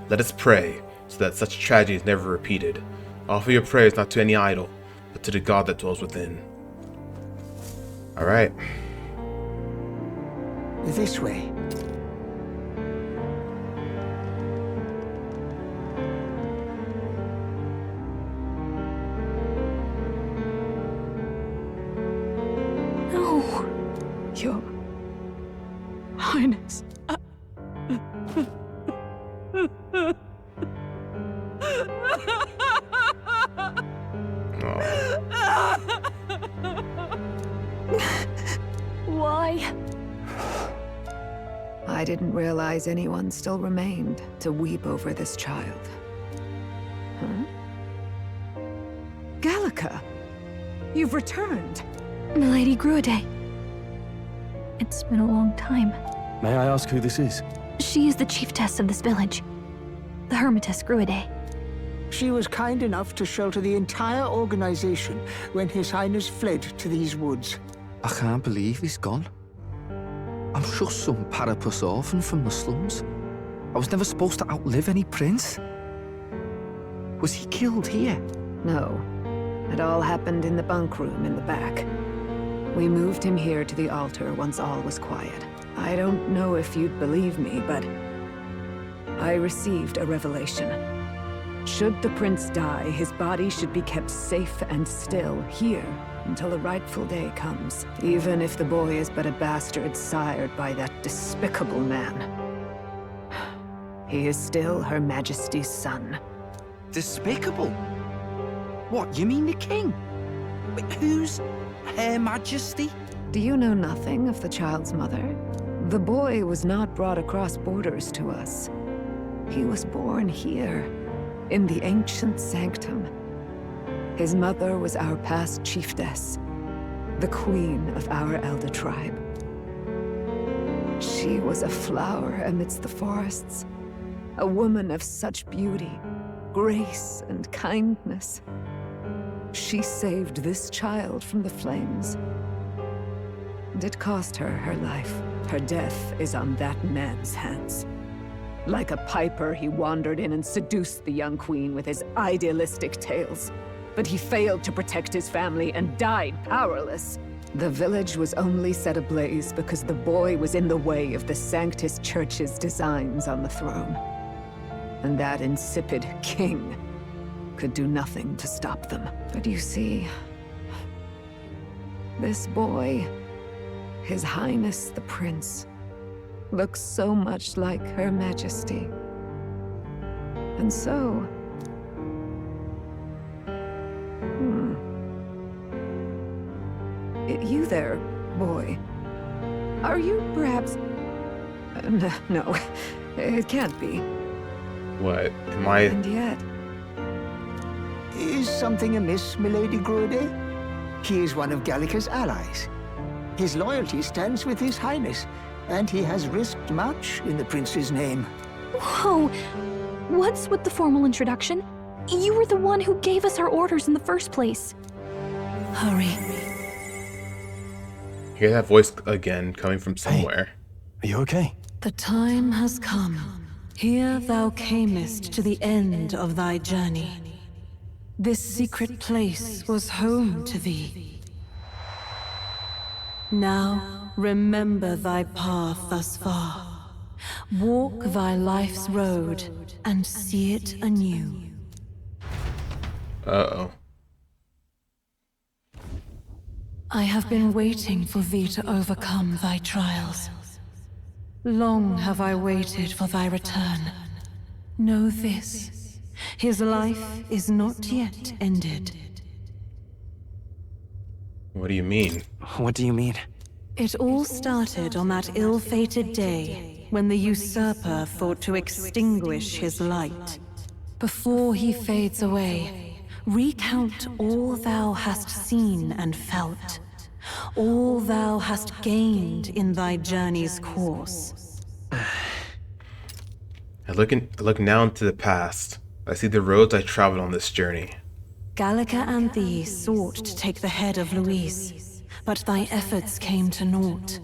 Let us pray, so that such tragedy is never repeated. Offer your prayers not to any idol, but to the God that dwells within. Alright. This way. No. Your Highness. Why? I didn't realize anyone still remained to weep over this child. Huh? Gallica! You've returned! Milady Gruade. It's been a long time. May I ask who this is? She is the chiefess of this village. The Hermitess Gruade. She was kind enough to shelter the entire organization when His Highness fled to these woods. I can't believe he's gone. I'm just some parapus orphan from the slums. I was never supposed to outlive any prince. Was he killed here? No. It all happened in the bunk room in the back. We moved him here to the altar once all was quiet. I don't know if you'd believe me, but I received a revelation. Should the prince die, his body should be kept safe and still here until the rightful day comes, even if the boy is but a bastard sired by that despicable man. He is still Her Majesty's son. Despicable? What, you mean the king? Wait, who's Her Majesty? Do you know nothing of the child's mother? The boy was not brought across borders to us. He was born here, in the Ancient Sanctum. His mother was our past chiefess, the queen of our Elder tribe. She was a flower amidst the forests, a woman of such beauty, grace, and kindness. She saved this child from the flames. And it cost her her life. Her death is on that man's hands. Like a piper, he wandered in and seduced the young queen with his idealistic tales. But he failed to protect his family and died powerless. The village was only set ablaze because the boy was in the way of the Sanctus Church's designs on the throne. And that insipid king could do nothing to stop them. But you see, this boy, His Highness the Prince, looks so much like Her Majesty. And so... You there, boy. Are you perhaps... No, it can't be. What? Am I... And yet... Is something amiss, Milady Gruade? He is one of Gallica's allies. His loyalty stands with His Highness, and he has risked much in the prince's name. Whoa! What's with the formal introduction? You were the one who gave us our orders in the first place. Hurry. Hear that voice again coming from somewhere. Hey, are you okay? The time has come. Here thou camest to the end of thy journey. This secret place was home to thee. Now remember thy path thus far. Walk thy life's road and see it anew. Uh-oh. I have been waiting for thee to overcome thy trials. Long have I waited for thy return. Know this, his life is not yet ended. What do you mean? What do you mean? It all started on that ill-fated day when the usurper thought to extinguish his light. Before he fades away, recount all thou hast seen and felt, all thou hast gained in thy journey's course. I look now into the past. I see the roads I traveled on this journey. Gallica and thee sought to take the head of Louise, but thy efforts came to naught.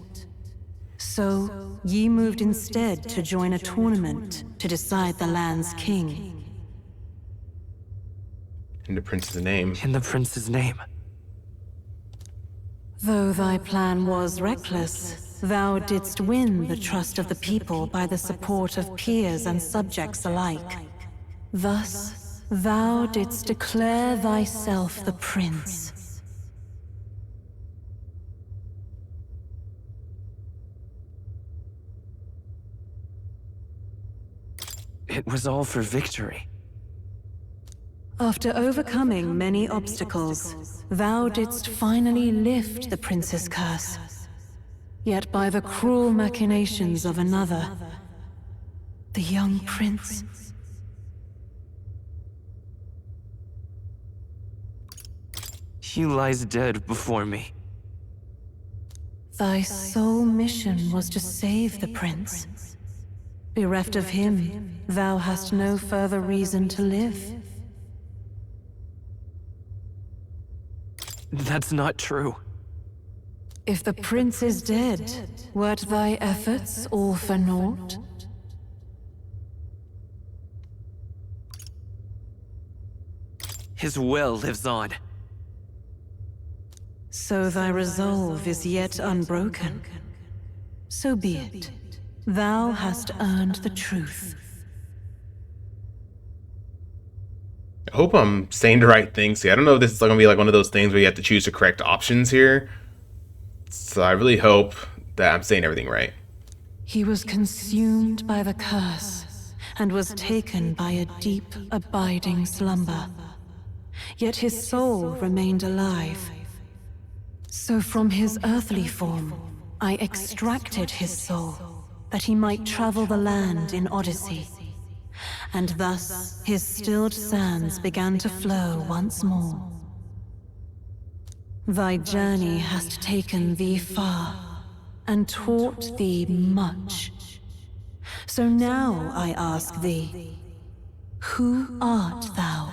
So So, ye moved instead to join a tournament to decide the land's king. In the prince's name. In the prince's name. Though thy plan was reckless, thou didst win the trust of the people by the support of peers and subjects alike. Thus, thou didst declare thyself the prince. It was all for victory. After overcoming many obstacles, thou didst finally lift the prince's curse. Yet by the cruel machinations of another, the young prince... He lies dead before me. Thy sole mission was to save the prince. Bereft of him, thou hast no further reason to live. That's not true. If the prince is dead, wert thy efforts all for naught? His will lives on. So thy resolve is yet unbroken. So be it. Thou hast earned the truth. I hope I'm saying the right things here. I don't know if this is going to be like one of those things where you have to choose the correct options here. So I really hope that I'm saying everything right. He was consumed by the curse and was taken by a deep, abiding slumber. Yet his soul remained alive. So from his earthly form, I extracted his soul, that he might travel the land in Odyssey. And thus his stilled sands began to flow once more. Thy journey hast taken thee far, and taught thee much. So now I ask thee, who art thou?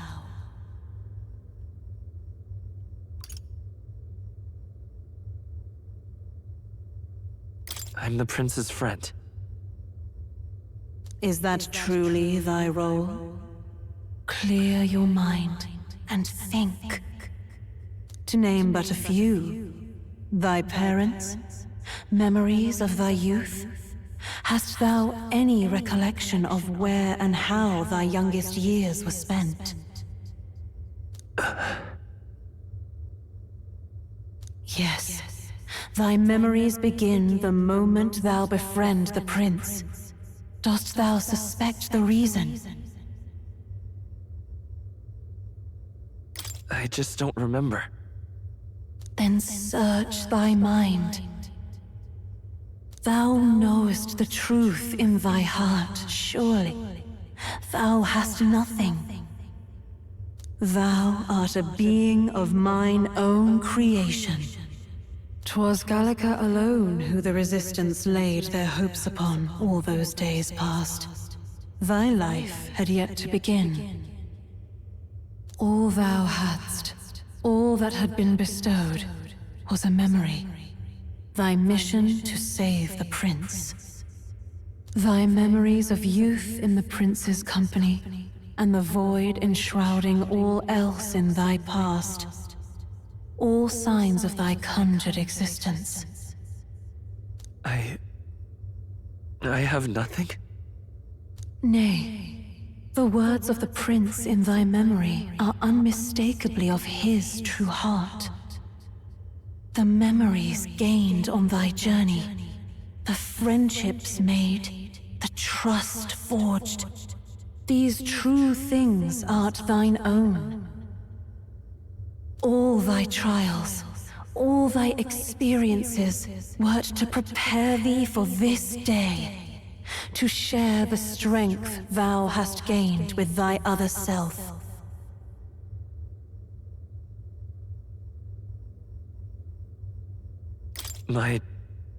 I'm the prince's friend. Is that truly thy role? Clear your mind and think. To name but a few, thy parents, memories of thy youth. Hast thou any recollection of where and how thy youngest years were spent? Yes, thy memories begin the moment thou befriend the prince. Dost thou suspect the reason? I just don't remember. Then search thy mind. Thou knowest the truth in thy heart, surely. Thou hast nothing. Thou art a being of mine own creation. 'Twas Gallica alone who the Resistance laid their hopes upon all those days past. Thy life had yet to begin. All thou hadst, all that had been bestowed, was a memory. Thy mission to save the prince. Thy memories of youth in the prince's company, and the void enshrouding all else in thy past. All signs of thy conjured existence. I have nothing? Nay, the words of the prince in thy memory are unmistakably of his true heart. The memories gained on thy journey, the friendships made, the trust forged. These true things art thine own. All thy trials, all thy experiences wert to prepare thee for this day, to share the strength thou hast gained with thy other self. My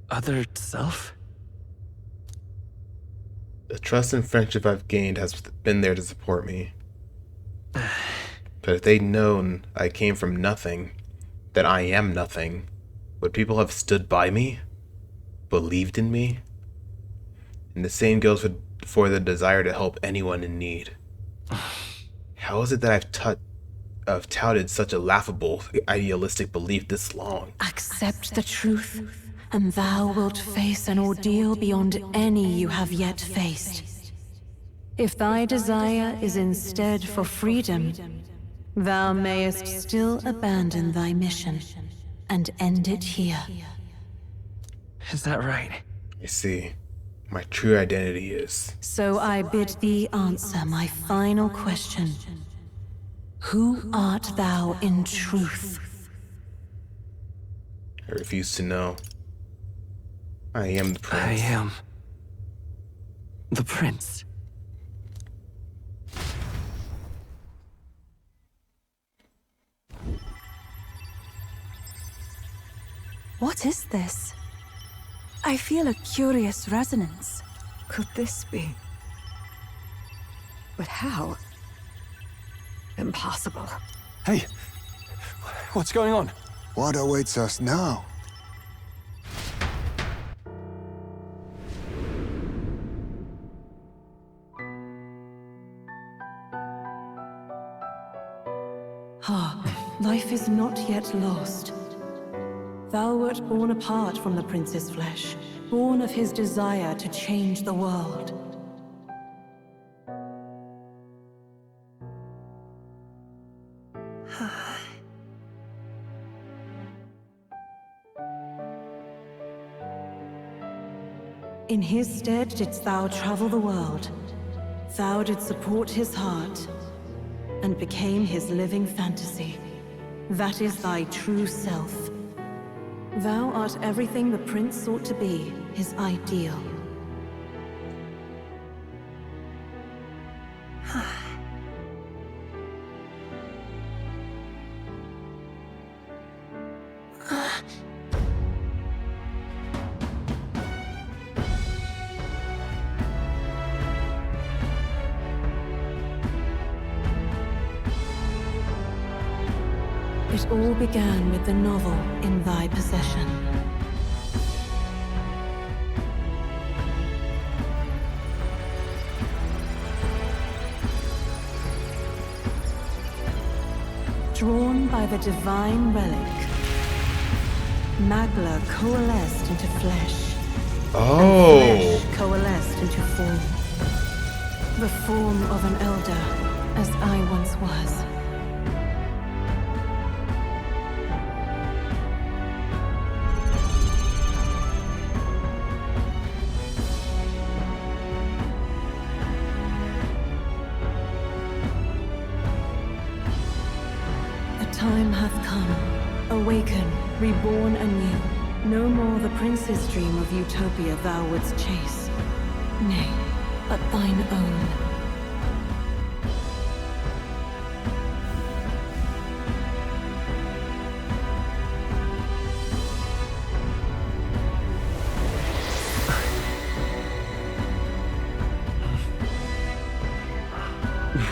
other self? The trust and friendship I've gained has been there to support me. But if they'd known I came from nothing, that I am nothing, would people have stood by me? believed in me. And the same goes for the desire to help anyone in need. How is it that I've touted such a laughable, idealistic belief this long? Accept the truth, and thou wilt face an ordeal beyond any you have yet faced. If thy desire is instead for freedom, thou mayest still abandon thy mission and end it here. Is that right? I see. My true identity is... So I bid thee answer my final question. Who art thou in truth? I refuse to know. I am the prince. I am the prince. What is this? I feel a curious resonance. Could this be? But how? Impossible. Hey, what's going on? What awaits us now? Life is not yet lost. Thou wert born apart from the prince's flesh, born of his desire to change the world. In his stead didst thou travel the world. Thou didst support his heart, and became his living fantasy. That is thy true self. Thou art everything the prince sought to be, his ideal. It all began with the novel in thy possession. Drawn by the divine relic, Magla coalesced into flesh. Oh. And flesh coalesced into form. The form of an elder, as I once was. Time hath come. Awaken, reborn anew. No more the prince's dream of utopia thou wouldst chase. Nay, but thine own.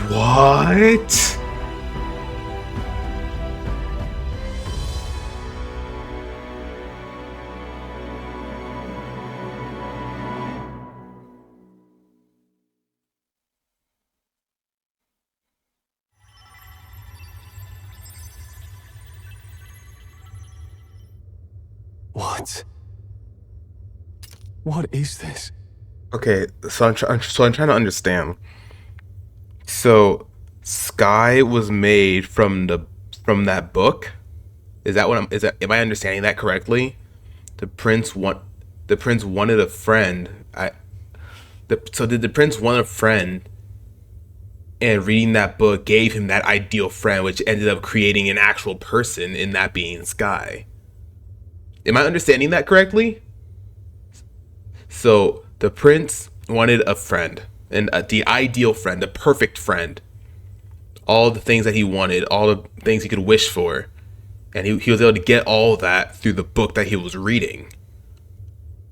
What? What is this? Okay, so I'm trying to understand. So Skye was made from that book. Is that what am I understanding that correctly? The prince wanted a friend. So did the prince want a friend? And reading that book gave him that ideal friend, which ended up creating an actual person, in that being Skye. Am I understanding that correctly? So the prince wanted a friend, and the ideal friend, the perfect friend. All the things that he wanted, all the things he could wish for. And he was able to get all of that through the book that he was reading.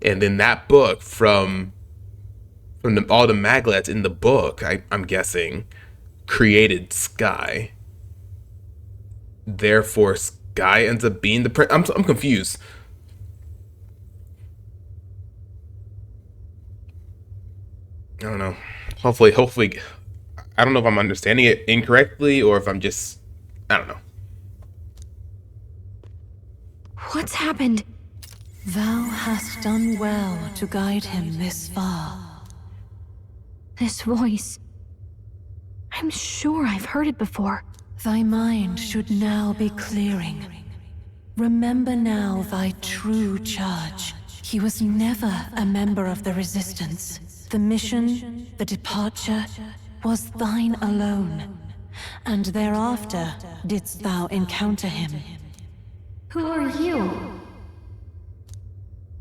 And then that book, from all the maglets in the book, I'm guessing, created Skye. Therefore, Skye ends up being the prince. I'm confused. I don't know. Hopefully, I don't know if I'm understanding it incorrectly or if I'm just, I don't know. What's happened? Thou hast done well to guide him this far. This voice. I'm sure I've heard it before. Thy mind should now be clearing. Remember now thy true charge. He was never a member of the Resistance. The mission, the departure, was thine alone. And thereafter didst thou encounter him. Who are you?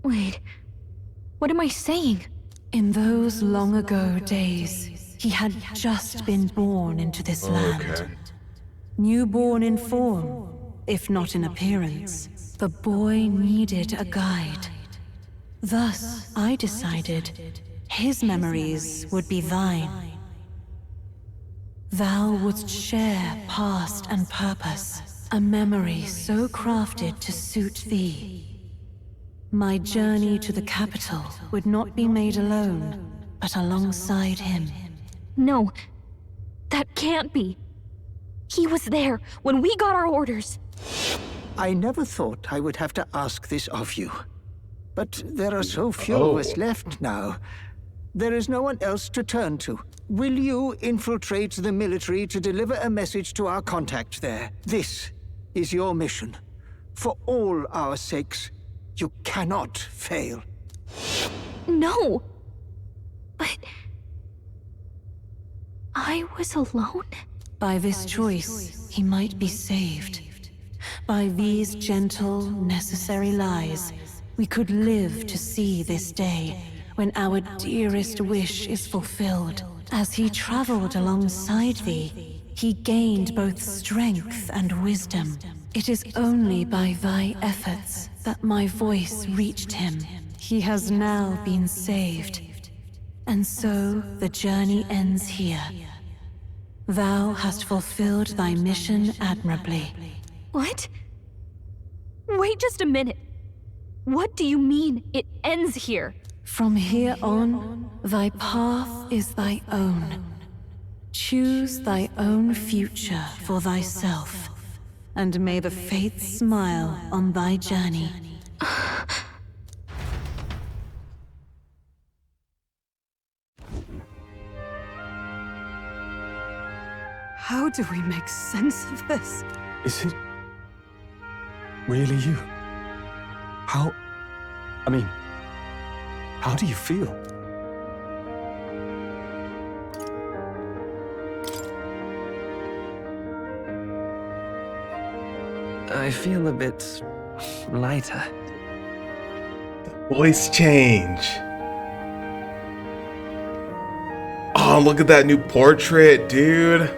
Wait, what am I saying? In those long ago days, he had just been born into this land. Newborn in form, if not in appearance, the boy needed a guide. Thus, I decided his memories would be thine. Thou wouldst share past and purpose, a memory so crafted to suit thee. My journey to the capital would not be made alone, but alongside him. No, that can't be. He was there when we got our orders. I never thought I would have to ask this of you. But there are so few of us left now. There is no one else to turn to. Will you infiltrate the military to deliver a message to our contact there? This is your mission. For all our sakes, you cannot fail. No! But... I was alone? By this choice, he might be saved. By these gentle, necessary lies, we could live to see this day when our dearest wish is fulfilled. As he traveled alongside thee, he gained both strength and wisdom. It is only by thy efforts that my voice reached him. He has now been saved. And so the journey ends here. Thou hast fulfilled thy mission admirably. What? Wait just a minute. What do you mean, it ends here? From here on, thy path is thy own. Choose thy own future for thyself, and may the fates smile on thy journey. How do we make sense of this? Is it really you? How do you feel? I feel a bit lighter. Voice change. Oh, look at that new portrait, dude.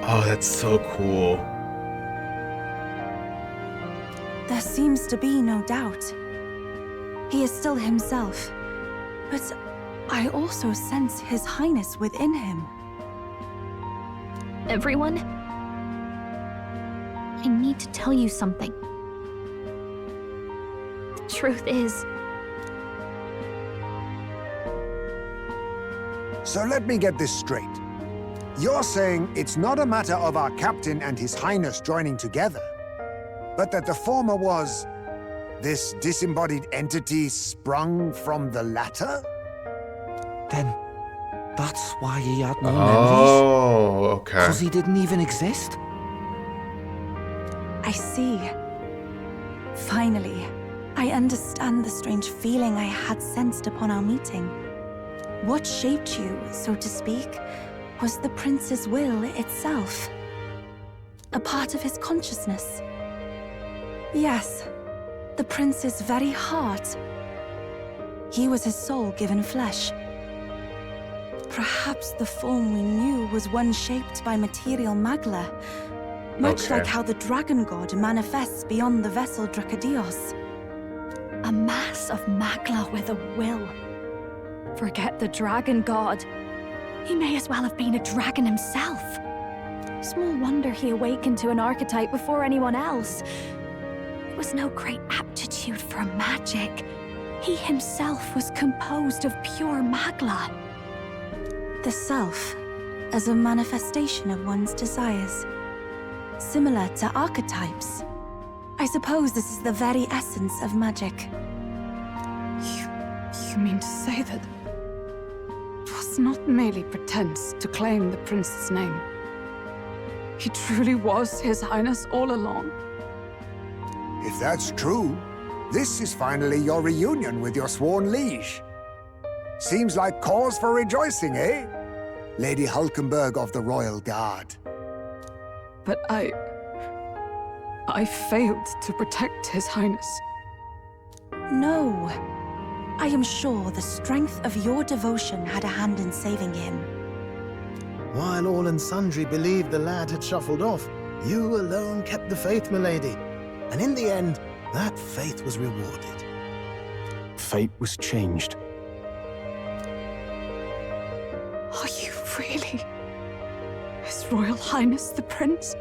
Oh, that's so cool. There seems to be no doubt. He is still himself, but I also sense His Highness within him. Everyone? I need to tell you something. The truth is... So let me get this straight. You're saying it's not a matter of our captain and His Highness joining together, but that the former was this disembodied entity sprung from the latter? Then that's why he had no memories? Oh, okay. Because he didn't even exist? I see. Finally, I understand the strange feeling I had sensed upon our meeting. What shaped you, so to speak, was the prince's will itself. A part of his consciousness. Yes, the prince's very heart. He was his soul given flesh. Perhaps the form we knew was one shaped by material magla, much like how the dragon god manifests beyond the vessel Drakadios. A mass of magla with a will. Forget the dragon god. He may as well have been a dragon himself. Small wonder he awakened to an archetype before anyone else. It was no great aptitude for magic, He himself was composed of pure magla. The self, as a manifestation of one's desires. Similar to archetypes. I suppose this is the very essence of magic. You mean to say that it was not merely pretense to claim the prince's name? He truly was His Highness all along. If that's true, this is finally your reunion with your sworn liege. Seems like cause for rejoicing, eh? Lady Hulkenberg of the Royal Guard. But I failed to protect His Highness. No. I am sure the strength of your devotion had a hand in saving him. While all and sundry believed the lad had shuffled off, you alone kept the faith, milady. And in the end, that faith was rewarded. Fate was changed. Are you really His Royal Highness the Prince?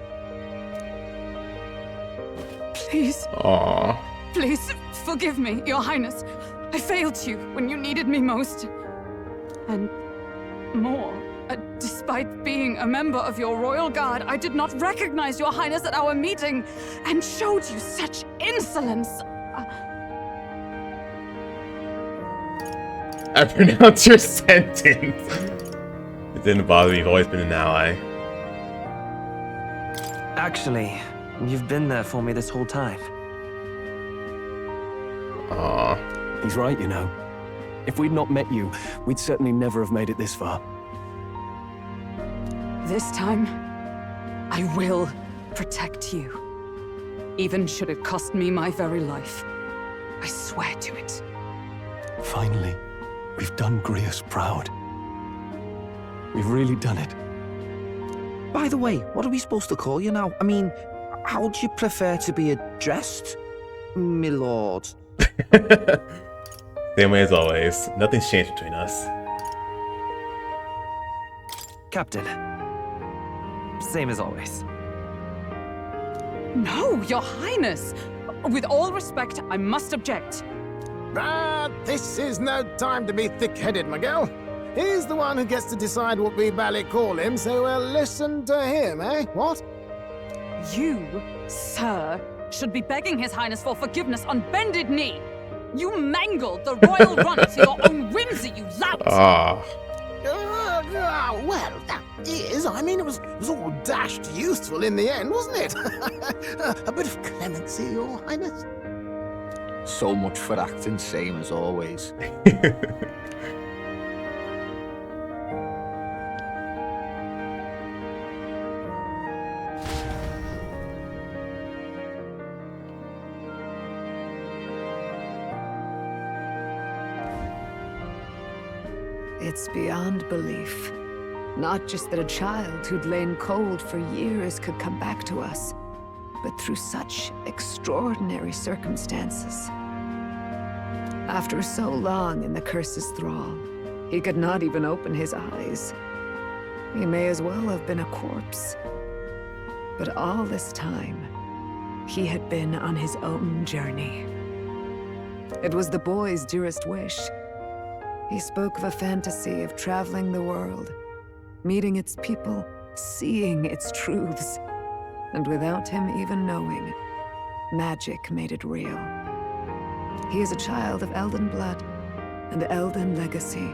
Please. Aww. Please, forgive me, Your Highness. I failed you when you needed me most. And more, despite being a member of your Royal Guard, I did not recognize Your Highness at our meeting and showed you such insolence. I pronounced your sentence. It didn't bother me, you've always been an ally. Actually, you've been there for me this whole time. Aww. He's right, you know. If we'd not met you, we'd certainly never have made it this far. This time, I will protect you. Even should it cost me my very life. I swear to it. Finally, we've done Grius proud. We've really done it. By the way, what are we supposed to call you now? I mean, how would you prefer to be addressed, my lord? Same way as always. Nothing's changed between us. Captain. Same as always. No, Your Highness! With all respect, I must object. This is no time to be thick-headed, Miguel. He's the one who gets to decide what we bally call him, so we'll listen to him, eh? What? You, sir, should be begging His Highness for forgiveness on bended knee. You mangled the royal runner to your own whimsy, you lout! Well, that is. I mean, it was all dashed useful in the end, wasn't it? A bit of clemency, Your Highness. So much for acting same as always. It's beyond belief. Not just that a child who'd lain cold for years could come back to us, but through such extraordinary circumstances. After so long in the curse's thrall, he could not even open his eyes. He may as well have been a corpse. But all this time, he had been on his own journey. It was the boy's dearest wish. He spoke of a fantasy of traveling the world, meeting its people, seeing its truths. And without him even knowing, magic made it real. He is a child of Elden blood and Elden legacy.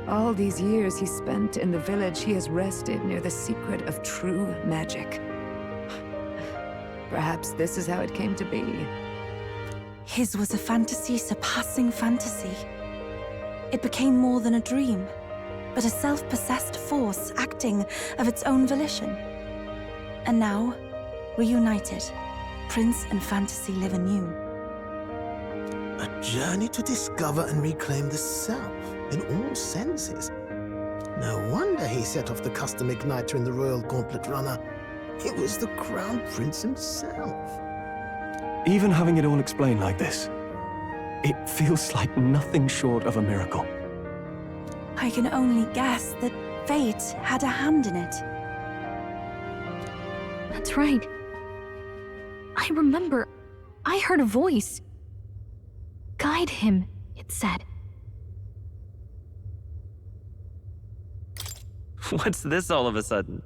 All these years he spent in the village, he has rested near the secret of true magic. Perhaps this is how it came to be. His was a fantasy surpassing fantasy. It became more than a dream, but a self-possessed force acting of its own volition. And now, reunited, Prince and fantasy live anew. A journey to discover and reclaim the self, in all senses. No wonder he set off the custom igniter in the Royal Gauntlet Runner. It was the Crown Prince himself. Even having it all explained like this, it feels like nothing short of a miracle. I can only guess that fate had a hand in it. That's right. I remember. I heard a voice. Skye guide him, it said. What's this all of a sudden?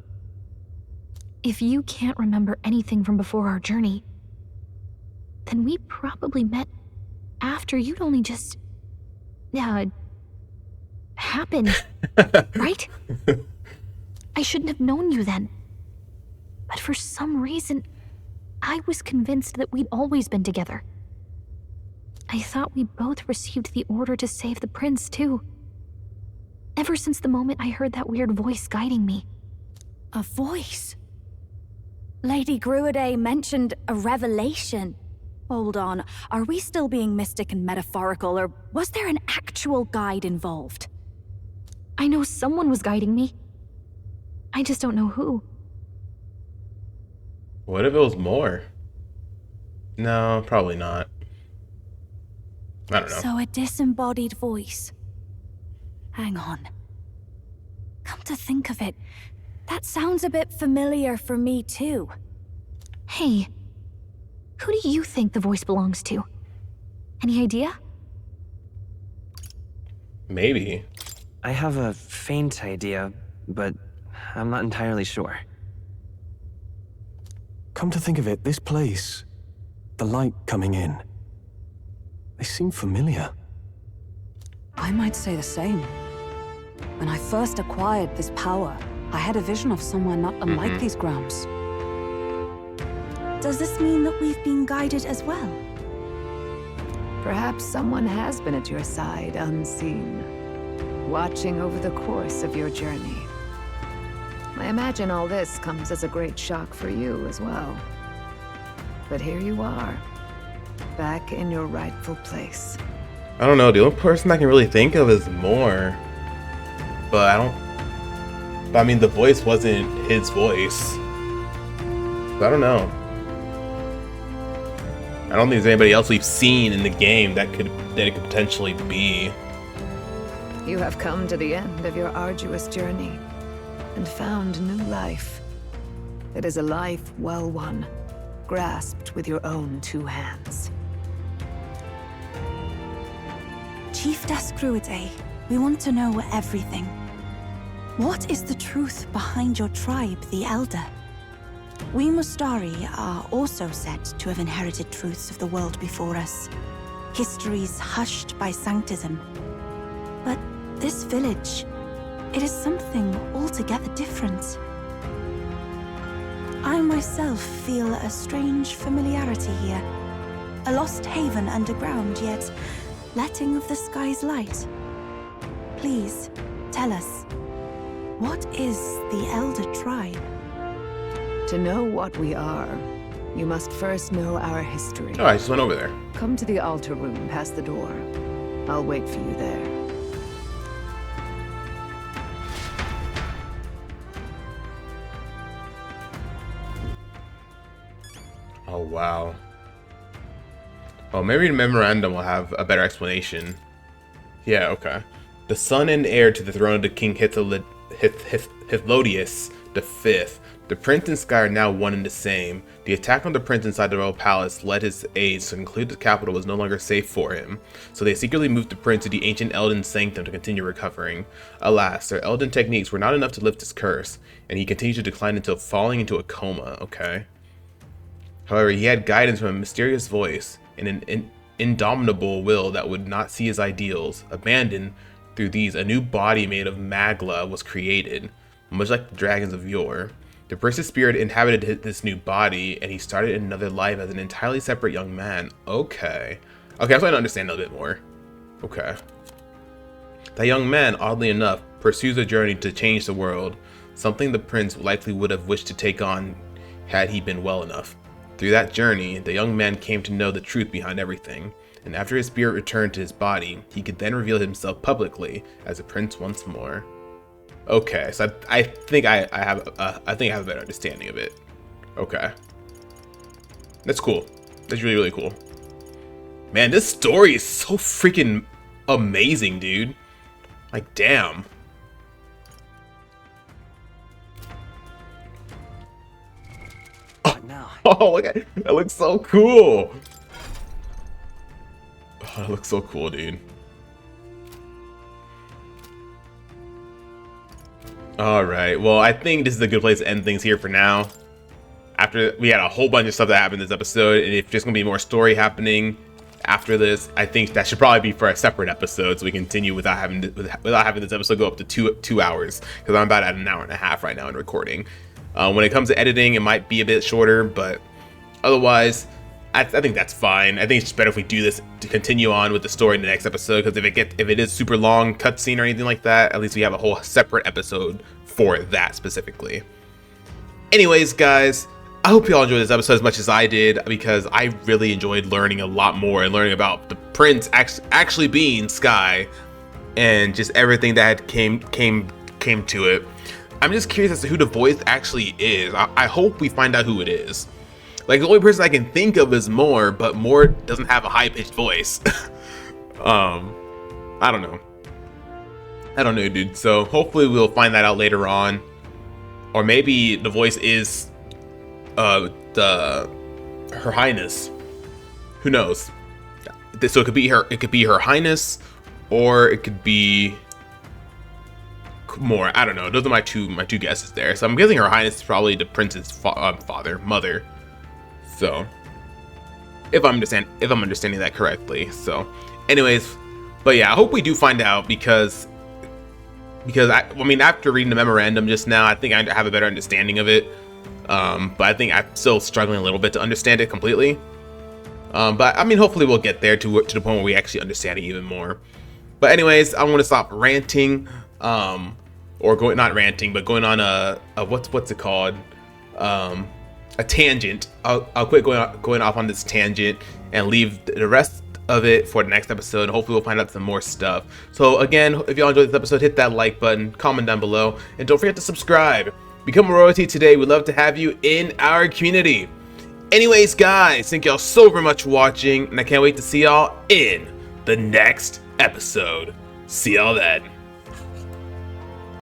If you can't remember anything from before our journey, then we probably met after you'd only just... happened, right? I shouldn't have known you then. But for some reason, I was convinced that we'd always been together. I thought we both received the order to save the prince, too. Ever since the moment I heard that weird voice guiding me. A voice? Lady Gruade mentioned a revelation. Hold on, are we still being mystic and metaphorical, or was there an actual guide involved? I know someone was guiding me. I just don't know who. What if it was more? No, probably not. I don't know. So a disembodied voice. Hang on. Come to think of it, that sounds a bit familiar for me too. Hey, who do you think the voice belongs to? Any idea? Maybe. I have a faint idea, but I'm not entirely sure. Come to think of it, this place, the light coming in, they seem familiar. I might say the same. When I first acquired this power, I had a vision of somewhere not unlike these grounds. Does this mean that we've been guided as well? Perhaps someone has been at your side unseen, watching over the course of your journey. I imagine all this comes as a great shock for you as well. But here you are, back in your rightful place. I don't know, the only person I can really think of is Moore. But I mean, the voice wasn't his voice. So I don't know. I don't think there's anybody else we've seen in the game that it could potentially be. You have come to the end of your arduous journey and found new life. It is a life well won, grasped with your own two hands. Chiefess Gruade, we want to know everything. What is the truth behind your tribe, the Elder? We Mustari are also said to have inherited truths of the world before us. Histories hushed by sanctism. But this village, it is something altogether different. I myself feel a strange familiarity here. A lost haven underground, yet letting of the sky's light. Please, tell us, what is the Elder Tribe? To know what we are, you must first know our history. Oh, I just went over there. Come to the altar room past the door. I'll wait for you there. Oh, wow. Oh, maybe the memorandum will have a better explanation. Yeah, okay. The son and heir to the throne of the King Hithlodius V. The prince and Skye are now one and the same. The attack on the prince inside the royal palace led his aides to conclude the capital was no longer safe for him, so they secretly moved the prince to the Ancient Eldan Sanctum to continue recovering. Alas, their Eldan techniques were not enough to lift his curse, and he continued to decline until falling into a coma, okay? However, he had guidance from a mysterious voice and an indomitable will that would not see his ideals abandoned. Through these, a new body made of magla was created, much like the dragons of yore. The prince's spirit inhabited this new body, and he started another life as an entirely separate young man. Okay. Okay, I'm starting to understand a little bit more. Okay. That young man, oddly enough, pursues a journey to change the world, something the prince likely would have wished to take on had he been well enough. Through that journey, the young man came to know the truth behind everything, and after his spirit returned to his body, he could then reveal himself publicly as a prince once more. Okay, so I think I have a better understanding of it. Okay, that's cool. That's really, really cool. Man, this story is so freaking amazing, dude. Like, damn. Oh, look at it. That looks so cool. Oh, it looks so cool, dude. Alright, well, I think this is a good place to end things here for now. After we had a whole bunch of stuff that happened in this episode, and if there's going to be more story happening after this, I think that should probably be for a separate episode, so we continue without having this episode go up to two hours, because I'm about at an hour and a half right now in recording. When it comes to editing, it might be a bit shorter, but otherwise, I think that's fine. I think it's just better if we do this to continue on with the story in the next episode, because if it is super long cutscene or anything like that, at least we have a whole separate episode for that specifically. Anyways, guys, I hope you all enjoyed this episode as much as I did, because I really enjoyed learning a lot more and learning about the prince actually being Skye, and just everything that came to it. I'm just curious as to who the voice actually is. I hope we find out who it is. Like, the only person I can think of is Moore, but Moore doesn't have a high-pitched voice. I don't know. I don't know, dude. So hopefully we'll find that out later on. Or maybe the voice is Her Highness. Who knows? So it could be Her Highness, or it could be Moore. I don't know. Those are my two guesses there. So I'm guessing Her Highness is probably the prince's mother. So, if I'm understanding that correctly. So, anyways, but yeah, I hope we do find out, because I mean, after reading the memorandum just now, I think I have a better understanding of it. But I think I'm still struggling a little bit to understand it completely. But I mean, hopefully we'll get there to the point where we actually understand it even more. But anyways, I'm gonna stop ranting, going on a what's it called? A tangent. I'll quit going off on this tangent and leave the rest of it for the next episode. Hopefully we'll find out some more stuff. So again, if y'all enjoyed this episode, hit that like button, comment down below, and don't forget to subscribe. Become a royalty today. We'd love to have you in our community. Anyways, guys, thank y'all so very much for watching, and I can't wait to see y'all in the next episode. See y'all then.